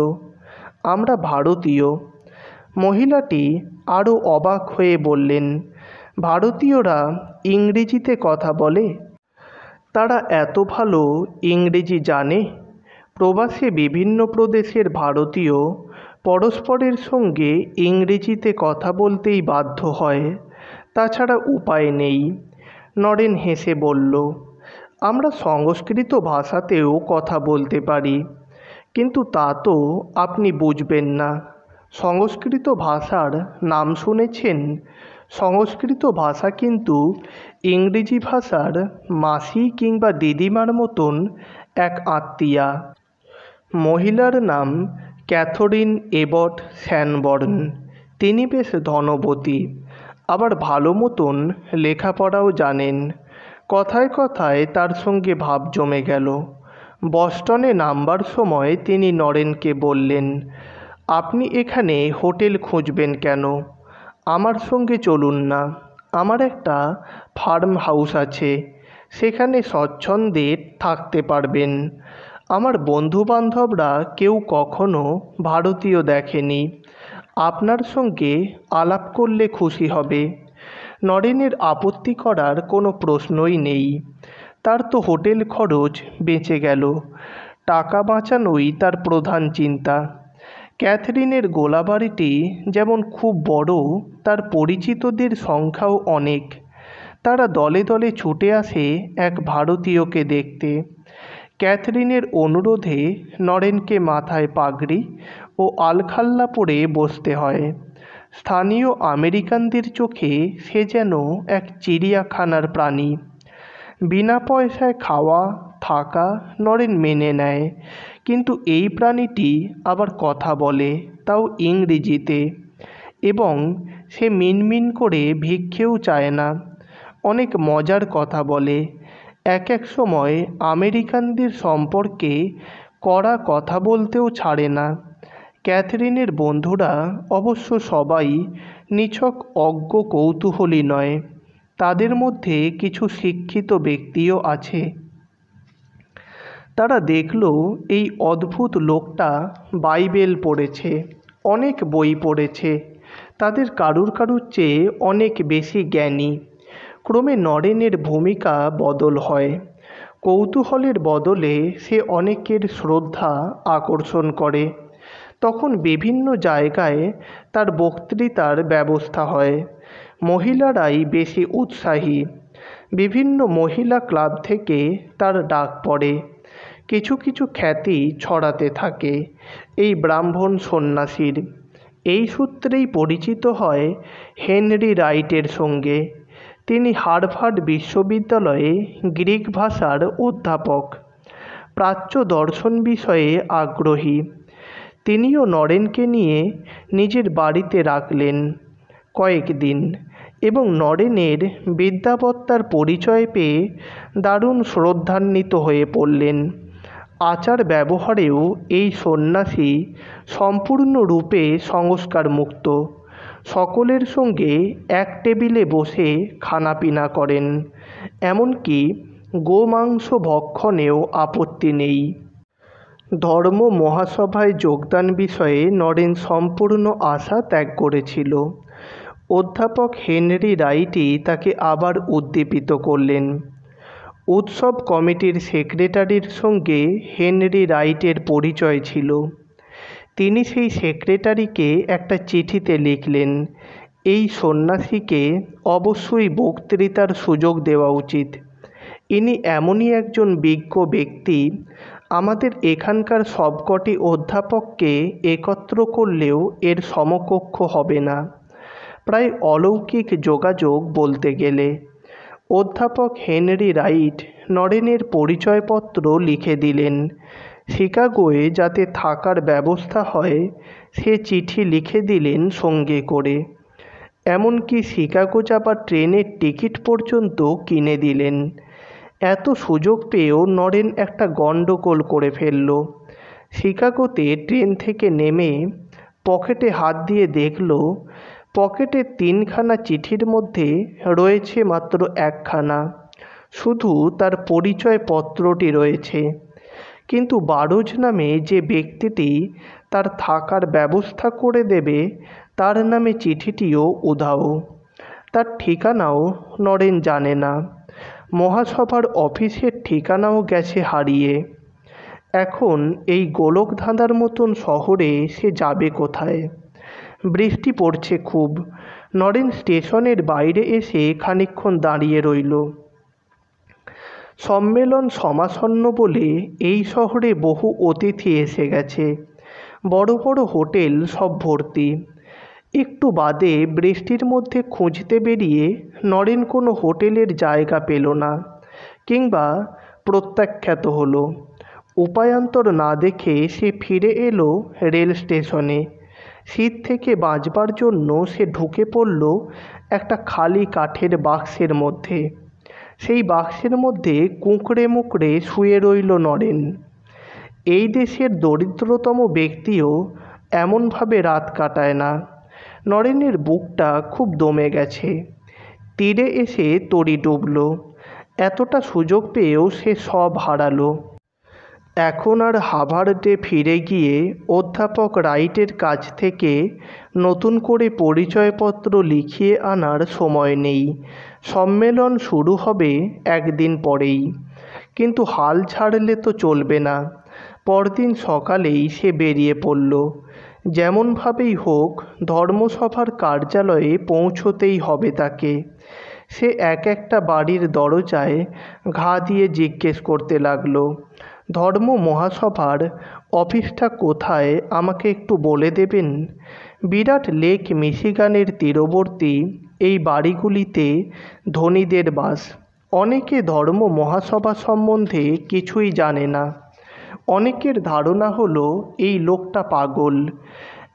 Speaker 1: আমরা ভারতীয়। মহিলাটি আরও অবাক হয়ে বললেন, ভারতীয়রা ইংরেজিতে কথা বলে? তারা এত ভালো ইংরেজি জানে? প্রবাসে বিভিন্ন প্রদেশের ভারতীয় পরস্পরের সঙ্গে ইংরেজিতে কথা বলতেই বাধ্য হয়, তাছাড়া উপায় নেই। নরেন হেসে বলল, আমরা সংস্কৃত ভাষাতেও কথা বলতে পারি, কিন্তু তা তো আপনি বুঝবেন না। সংস্কৃত ভাষার নাম শুনেছেন? সংস্কৃত ভাষা কিন্তু ইংরেজি ভাষার মাসি কিংবা দিদিমার মতন এক আত্মীয়া। মহিলার নাম ক্যাথরিন এবট স্যানবর্ন। তিনি বেশ ধনবতী। আবার ভালো মতন লেখাপড়াও জানেন। কথায় কথায় তার সঙ্গে ভাব জমে গেল। বস্টনে নামবার সময় তিনি নরেনকে বললেন, আপনি এখানে হোটেল খুঁজবেন কেন? আমার সঙ্গে চলুন না। আমার একটা ফার্ম হাউস আছে, সেখানে স্বচ্ছন্দে থাকতে পারবেন। আমার বন্ধুবান্ধবরা কেউ কখনো ভারতীয় দেখেনি। আপনার সঙ্গে আলাপ করলে খুশি হবে। নরেনের আপত্তি করার কোনো প্রশ্নই নেই। তার তো হোটেল খরচ বেঁচে গেল। টাকা বাঁচানোই তার প্রধান চিন্তা। ক্যাথরিনের গোলাবাড়িটি যেমন খুব বড়, তার পরিচিতদের সংখ্যাও অনেক। তারা দলে দলে ছুটে আসে এক ভারতীয়কে দেখতে। ক্যাথরিনের অনুরোধে নরেনকে মাথায় পাগড়ি ও আলখাল্লা পরে বসতে হয়। স্থানীয় আমেরিকানদের চোখে সে যেন এক চিড়িয়াখানার প্রাণী। বিনা পয়সায় খাওয়া থাকা নরেন মেনে নেয়, কিন্তু এই প্রাণীটি আবার কথা বলে, তাও ইংরেজিতে, এবং সে মিনমিন করে ভিক্ষেও চায় না। অনেক মজার কথা বলে। এক এক সময় আমেরিকানদের সম্পর্কে কড়া কথা বলতেও ছাড়ে না। ক্যাথরিনের বন্ধুরা অবশ্য সবাই নিছক অজ্ঞ কৌতূহলী নয়, তাদের মধ্যে কিছু শিক্ষিত ব্যক্তিও আছে। তারা দেখল এই অদ্ভুত লোকটা বাইবেল পড়েছে, অনেক বই পড়েছে, তাদের কারুর চেয়ে অনেক বেশি জ্ঞানী। ক্রমে নরেনের ভূমিকা বদল হয়। কৌতূহলের বদলে সে অনেকের শ্রদ্ধা আকর্ষণ করে। তখন বিভিন্ন জায়গায় তার বক্তৃতার ব্যবস্থা হয়। মহিলারাই বেশি উৎসাহী। বিভিন্ন মহিলা ক্লাব থেকে তার ডাক পড়ে। কিছু কিছু খ্যাতি ছড়াতে থাকে এই ব্রাহ্মণ সন্ন্যাসীর। এই সূত্রেই পরিচিত হয় হেনরি রাইটের সঙ্গে। তিনি হার্ভার্ড বিশ্ববিদ্যালয়ে গ্রিক ভাষার অধ্যাপক, প্রাচ্য দর্শন বিষয়ে আগ্রহী। তিনিও নরেনকে নিয়ে নিজের বাড়িতে রাখলেন কয়েকদিন, এবং নরেনের বিদ্যাবত্তার পরিচয় পেয়ে দারুণ শ্রদ্ধান্বিত হয়ে পড়লেন। আচার ব্যবহারেও এই সন্ন্যাসী সম্পূর্ণরূপে সংস্কারমুক্ত। সকলের সঙ্গে এক টেবিলে বসে খানাপিনা করেন, এমনকি গোমাংস ভক্ষণেও আপত্তি নেই। ধর্ম মহাসভায় যোগদান বিষয়ে নরেন সম্পূর্ণ আশা ত্যাগ করেছিল। অধ্যাপক হেনরি রাইটই তাকে আবার উদ্দীপিত করলেন। উৎসব কমিটির সেক্রেটারির সঙ্গে হেনরি রাইটের পরিচয় ছিল। তিনি সেই সেক্রেটারিকে একটা চিঠিতে লিখলেন, এই সন্ন্যাসীকে অবশ্যই বক্তৃতার সুযোগ দেওয়া উচিত। ইনি এমনই একজন বিজ্ঞ ব্যক্তি, আমাদের এখানকার সবকটি অধ্যাপককে একত্র করলেও এর সমকক্ষ হবে না। প্রায় অলৌকিক যোগাযোগ বলতে গেলে। অধ্যাপক হেনরি রাইট নরেনের পরিচয়পত্র লিখে দিলেন। শিকাগোয় যাতে থাকার ব্যবস্থা হয় সে চিঠি লিখে দিলেন সঙ্গে করে। এমনকি শিকাগো যাবার ট্রেনের টিকিট পর্যন্ত কিনে দিলেন। এত সুযোগ পেয়েও নরেন একটা গণ্ডগোল করে ফেলল। শিকাগোতে ট্রেন থেকে নেমে পকেটে হাত দিয়ে দেখল, পকেটে 3খানা চিঠির মধ্যে রয়েছে মাত্র 1খানা, শুধু তার পরিচয়পত্রটি রয়েছে। কিন্তু বারোজ নামে যে ব্যক্তিটি তার থাকার ব্যবস্থা করে দেবে, তার নামে চিঠিটিও উধাও। তার ঠিকানাও নরেন জানে না। মহাসভার অফিসের ঠিকানাও গেছে হারিয়ে। এখন এই গোলকধাঁধার মতন শহরে সে যাবে কোথায়? বৃষ্টি পড়ছে খুব। নরেন স্টেশনের বাইরে এসে খানিকক্ষণ দাঁড়িয়ে রইল। সম্মেলন সমাসন্ন বলে এই শহরে বহু অতিথি এসে গেছে। বড় বড় হোটেল সব ভর্তি। একটু বাদে বৃষ্টির মধ্যে খুঁজতে বেরিয়ে নরেন কোনো হোটেলের জায়গা পেল না, কিংবা প্রত্যাখ্যাত হলো। উপায়ান্তর না দেখে সে ফিরে এলো রেল স্টেশনে। শীত থেকে বাঁচবার জন্য সে ঢুকে পড়ল একটা খালি কাঠের বাক্সের মধ্যে। সেই বাক্সের মধ্যে কুঁকড়ে মুকড়ে শুয়ে রইল নরেন। এই দেশের দরিদ্রতম ব্যক্তিও এমনভাবে রাত কাটায় না। নরেনের বুকটা খুব দমে গেছে। তীরে এসে তরি ডুবল। এতটা সুযোগ পেয়েও সে সব হারালো। এখন আর হাভার্ডে ফিরে গিয়ে অধ্যাপক রাইটের কাছ থেকে নতুন করে পরিচয়পত্র লিখিয়ে আনার সময় নেই। সম্মেলন শুরু হবে একদিন পরেই। কিন্তু হাল ছাড়লে তো চলবে না। পরদিন সকালেই সে বেরিয়ে পড়ল। যেমনভাবেই হোক ধর্মসভার কার্যালয়ে পৌঁছতেই হবে তাকে। সে এক একটা বাড়ির দরজায় ঘা দিয়ে জিজ্ঞেস করতে লাগলো, ধর্ম মহাসভার অফিসটা কোথায় আমাকে একটু বলে দেবেন? বিরাট লেক মিশিগানের তীরবর্তী এই বাড়িগুলিতে ধনীদের বাস। অনেকে ধর্ম মহাসভা সম্বন্ধে কিছুই জানে না। অনেকের ধারণা হলো এই লোকটা পাগল,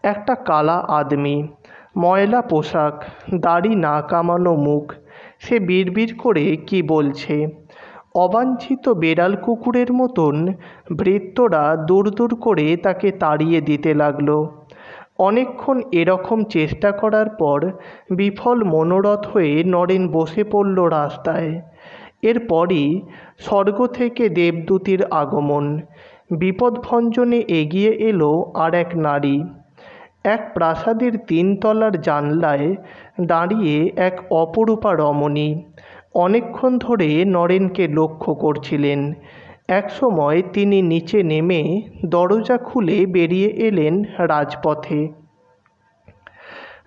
Speaker 1: একটা কালা আদমি, ময়লা পোশাক, দাড়ি না কামানো মুখ। সে বিড়বিড় করে কি বলছে। অবাঞ্ছিত বেড়াল কুকুরের মতন ভৃত্যরা দূর দূর করে তাকে তাড়িয়ে দিতে লাগলো। অনেকক্ষণ এরকম চেষ্টা করার পর বিফল মনোরথ হয়ে নরেন বসে পড়ল রাস্তায়। এরপরই স্বর্গ থেকে দেবদূতির আগমন। বিপদভঞ্জনে এগিয়ে এলো আর এক নারী। এক প্রাসাদের 3 তলার জানলায় দাঁড়িয়ে এক অপরূপা রমণী অনেকক্ষণ ধরে নরেনকে লক্ষ্য করছিলেন। একসময় তিনি নিচে নেমে দরজা খুলে বেরিয়ে এলেন রাজপথে।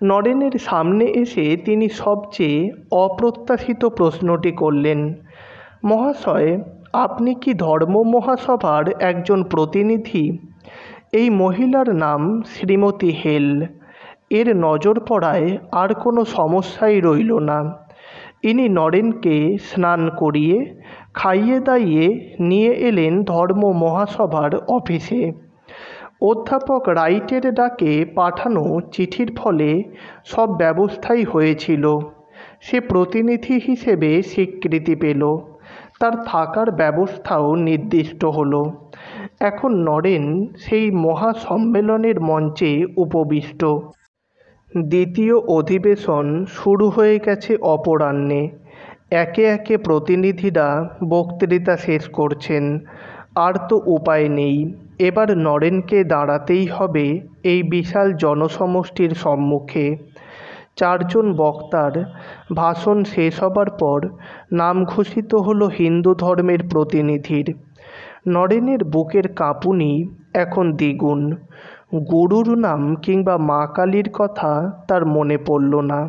Speaker 1: নরেনের সামনে এসে তিনি সবচেয়ে অপ্রত্যাশিত প্রশ্নটি করলেন, মহাশয়, আপনি কি ধর্ম মহাসভার একজন প্রতিনিধি? এই মহিলার নাম শ্রীমতী হেল। এর নজর পড়ায় আর কোনো সমস্যাই রইল না। ইনি নরেনকে স্নান করিয়ে খাইয়ে দাইয়ে নিয়ে এলেন ধর্ম মহাসভার অফিসে। অধ্যাপক রাইটের ডাকে পাঠানো চিঠির ফলে সব ব্যবস্থাই হয়েছিল। সে প্রতিনিধি হিসেবে স্বীকৃতি পেল। তার থাকার ব্যবস্থাও নির্দিষ্ট হলো। এখন নরেন সেই মহাসম্মেলনের মঞ্চে উপবিষ্ট। দ্বিতীয় অধিবেশন শুরু হয়ে গেছে অপরাহ্নে। একে একে প্রতিনিধিরা বক্তৃতা শেষ করছেন। আর তো উপায় নেই। এবার নরেনকে দাঁড়াতেই হবে এই বিশাল জনসমষ্টির সম্মুখে। 4 জন বক্তার ভাষণ শেষ হবার পর নাম ঘোষিত হলো হিন্দু ধর্মের প্রতিনিধির। নরেনের বুকের কাঁপুনি এখন দ্বিগুণ। গুরুর নাম কিংবা মা কালীর কথা তার মনে পড়ল না।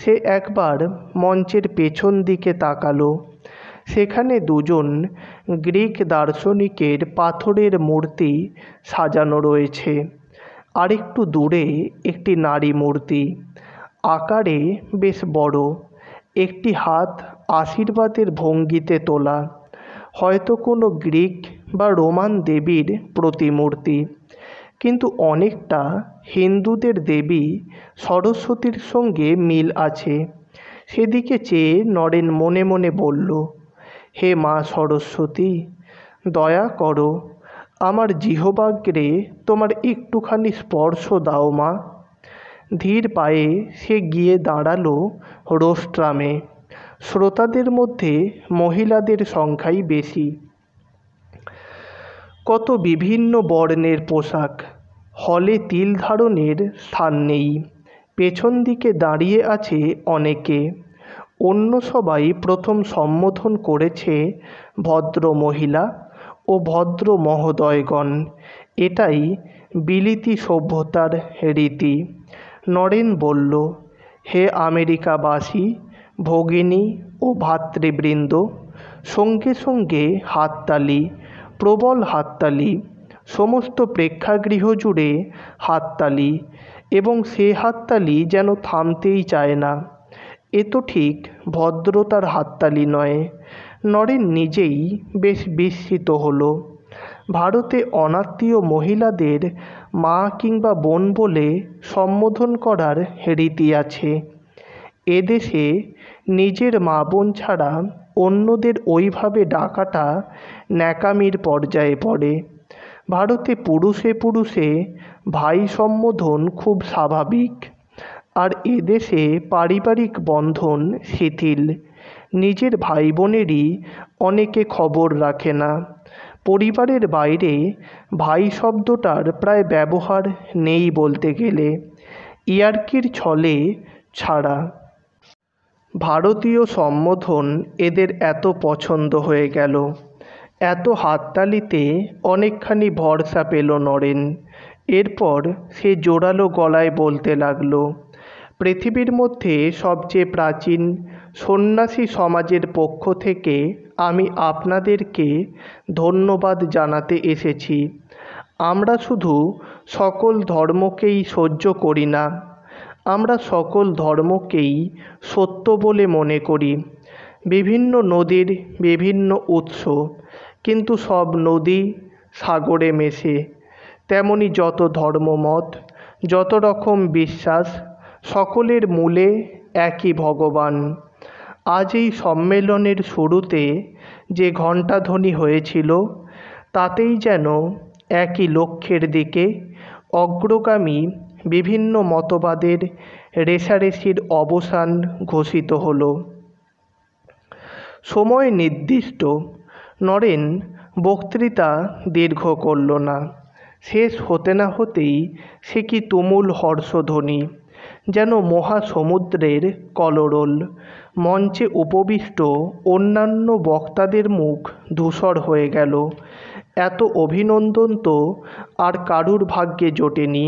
Speaker 1: সে একবার মঞ্চের পেছন দিকে তাকালো। সেখানে 2 জন গ্রিক দার্শনিকের পাথরের মূর্তি সাজানো রয়েছে। আরেকটু দূরে একটি নারী মূর্তি, আকারে বেশ বড়। একটি হাত আশীর্বাদের ভঙ্গিতে তোলা, হয়তো কোনো গ্রিক বা রোমান দেবীর প্রতিমূর্তি। কিন্তু অনেকটা হিন্দুদের দেবী সরস্বতীর সঙ্গে মিল আছে। সেদিকে চেয়ে নরেন মনে মনে বলল, হে মা সরস্বতী, দয়া করো, আমার জিহ্বাগ্রে তোমার একটুখানি স্পর্শ দাও মা। ধীর পায়ে সে গিয়ে দাঁড়ালো রোস্ট্রামে। শ্রোতাদের মধ্যে মহিলাদের সংখ্যাই বেশি। কত বিভিন্ন বর্ণের পোশাক। হলে তিল ধারণের স্থান নেই। পেছন দিকে দাঁড়িয়ে আছে অনেকে। অন্য সবাই প্রথম সম্বোধন করেছে ভদ্র মহিলা ও ভদ্র মহোদয়গণ। এটাই বিলিতি সভ্যতার রীতি। নরেন বলল, হে আমেরিকাবাসী, ভগিনী ও ভাতৃবৃন্দ। সঙ্গে সঙ্গে হাততালি, প্রবল হাততালি। সমস্ত প্রেক্ষাগৃহ জুড়ে হাততালি, এবং সে হাততালি যেন থামতেই চায় না। এ তো ঠিক ভদ্রতার হাততালি নয়। নরেন নিজেই বেশ বিস্মিত হলো। ভারতে অনাত্মীয় মহিলাদের মা কিংবা বোন বলে সম্বোধন করার রীতি আছে। এদেশে নিজের মা বোন ছাড়া অন্যদের ওইভাবে ডাকাটা ন্যাকামির পর্যায়ে পড়ে। ভারতে পুরুষে পুরুষে ভাই সম্বোধন খুব স্বাভাবিক, আর এদেশে পারিবারিক বন্ধন শিথিল। নিজের ভাই বোনেরই অনেকে খবর রাখে না। পরিবারের বাইরে ভাই শব্দটার প্রায় ব্যবহার নেই বলতে গেলে, ইয়ার্কির ছলে ছাড়া। ভারতীয় সম্বোধন এদের এত পছন্দ হয়ে গেল। এত হাততালিতে অনেকখানি ভরসা পেল নরেন। এরপর সে জোরালো গলায় বলতে লাগলো, পৃথিবীর মধ্যে সবচেয়ে প্রাচীন সন্ন্যাসী সমাজের পক্ষ থেকে আমি আপনাদেরকে ধন্যবাদ জানাতে এসেছি। আমরা শুধু সকল ধর্মকেই সহ্য করি না, আমরা সকল ধর্মকেই সত্য বলে মনে করি। বিভিন্ন নদীর বিভিন্ন উৎস, কিন্তু সব নদী সাগরে মেশে। তেমনি যত ধর্মমত, যত রকম বিশ্বাস, সকলের মূলে একই ভগবান। আজ এই সম্মেলনের শুরুতে যে ঘণ্টাধ্বনি হয়েছিল, তাতেই যেন একই লক্ষ্যের দিকে অগ্রগামী বিভিন্ন মতবাদের রেষারেষির অবসান ঘোষিত হলো। সময় নির্দিষ্ট। নরেন বক্তৃতা দীর্ঘ করল না। শেষ হতে না হতেই সে কি তুমুল হর্ষধ্বনি, যেন মহাসমুদ্রের কলরোল। মঞ্চে উপবিষ্ট অন্যান্য বক্তাদের মুখ ধূসর হয়ে গেল। এত অভিনন্দন তো আর কারুর ভাগ্যে জোটেনি।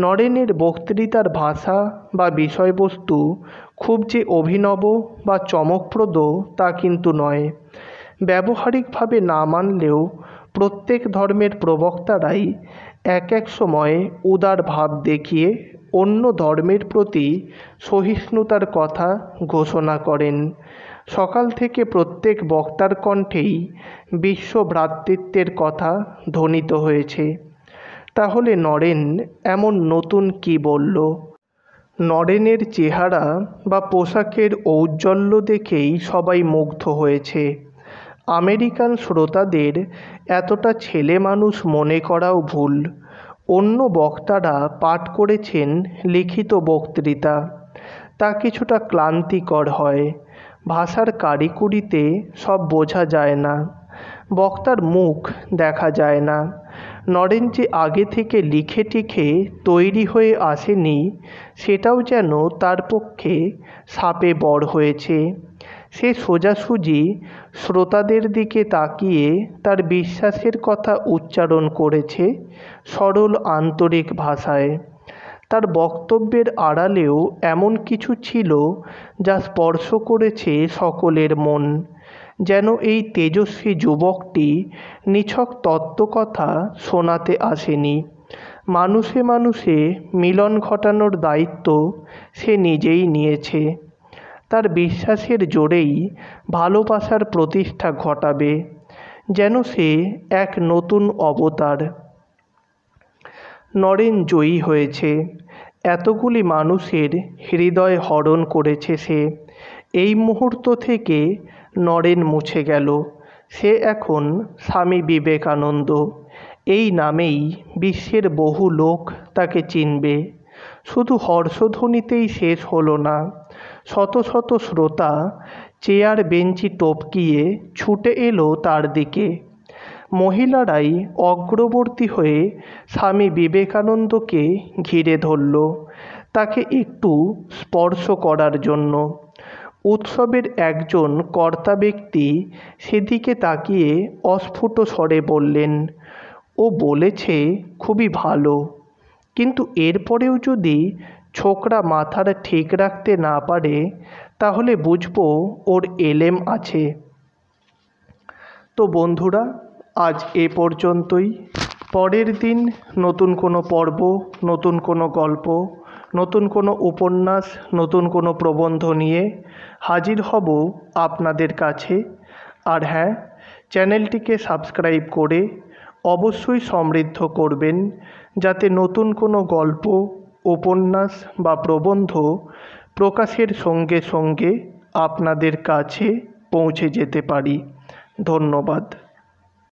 Speaker 1: নরেনের বক্তৃতার ভাষা বা বিষয়বস্তু খুব যে অভিনব বা চমকপ্রদ তা কিন্তু নয়। ব্যবহারিকভাবে না মানলেও প্রত্যেক ধর্মের প্রবক্তারাই এক এক সময় উদার ভাব দেখিয়ে অন্য ধর্মের প্রতি সহিষ্ণুতার কথা ঘোষণা করেন। সকাল থেকে প্রত্যেক বক্তার কণ্ঠেই বিশ্ব ভ্রাতৃত্বের কথা ধ্বনিত হয়েছে। তাহলে নরেন এমন নতুন কি বলল? নরেনের চেহারা বা পোশাকের ঔজ্জ্বল্য দেখেই সবাই মুগ্ধ হয়েছে। আমেরিকান শ্রোতাদের এতটা ছেলে মানুষ মনে করাও ভুল। অন্য বক্তারা পাঠ করেছেন লিখিত বক্তৃতা, তা কিছুটা ক্লান্তিকর হয়। ভাষার কারিকুরিতে সব বোঝা যায় না, বক্তার মুখ দেখা যায় না। নরেন যে আগে থেকে লিখে টিখে তৈরি হয়ে আসেনি, সেটাও যেন তার পক্ষে শাপে বর হয়েছে। সে সোজাসুজি শ্রোতাদের দিকে তাকিয়ে তার বিশ্বাসের কথা উচ্চারণ করেছে সরল আন্তরিক ভাষায়। তার বক্তব্যের আড়ালেও এমন কিছু ছিল যা স্পর্শ করেছে সকলের মন। যেন এই তেজস্বী যুবকটি নিছক তত্ত্বকথা শোনাতে আসেনি, মানুষে মানুষে মিলন ঘটানোর দায়িত্ব সে নিজেই নিয়েছে। তার বিশ্বাসের জোরেই ভালোবাসার প্রতিষ্ঠা ঘটাবে, যেন সে এক নতুন অবতার। নরেন জয়ী হয়েছে। এতগুলি মানুষের হৃদয় হরণ করেছে সে। এই মুহূর্ত থেকে নরেন মুছে গেল। সে এখন স্বামী বিবেকানন্দ। এই নামেই বিশ্বের বহু লোক তাকে চিনবে। শুধু হর্ষধ্বনিতেই শেষ হলো না। শত শত শ্রোতা চেয়ার বেঞ্চি টপকিয়ে ছুটে এলো তার দিকে। মহিলারাই অগ্রবর্তী হয়ে স্বামী বিবেকানন্দকে ঘিরে ধরল, তাকে একটু স্পর্শ করার জন্য। উৎসবের একজন কর্তা ব্যক্তি সেদিকে তাকিয়ে অস্ফুট স্বরে বললেন, ও বলেছে খুবই ভালো, কিন্তু এরপরেও যদি ছোকরা মাথার ঠিক রাখতে না পারে, তাহলে বুঝবো ওর এলেম আছে। তো বন্ধুরা, আজ এ পর্যন্তই। পরের দিন নতুন কোনো পর্ব, নতুন কোনো গল্প, নতুন কোনো উপন্যাস, নতুন কোনো প্রবন্ধ নিয়ে হাজির হব আপনাদের কাছে। আর হ্যাঁ, চ্যানেলটিকে সাবস্ক্রাইব করে অবশ্যই সমৃদ্ধ করবেন, যাতে নতুন কোনো গল্প, উপন্যাস বা প্রবন্ধ প্রকাশের সঙ্গে সঙ্গে আপনাদের কাছে পৌঁছে যেতে পারি। ধন্যবাদ।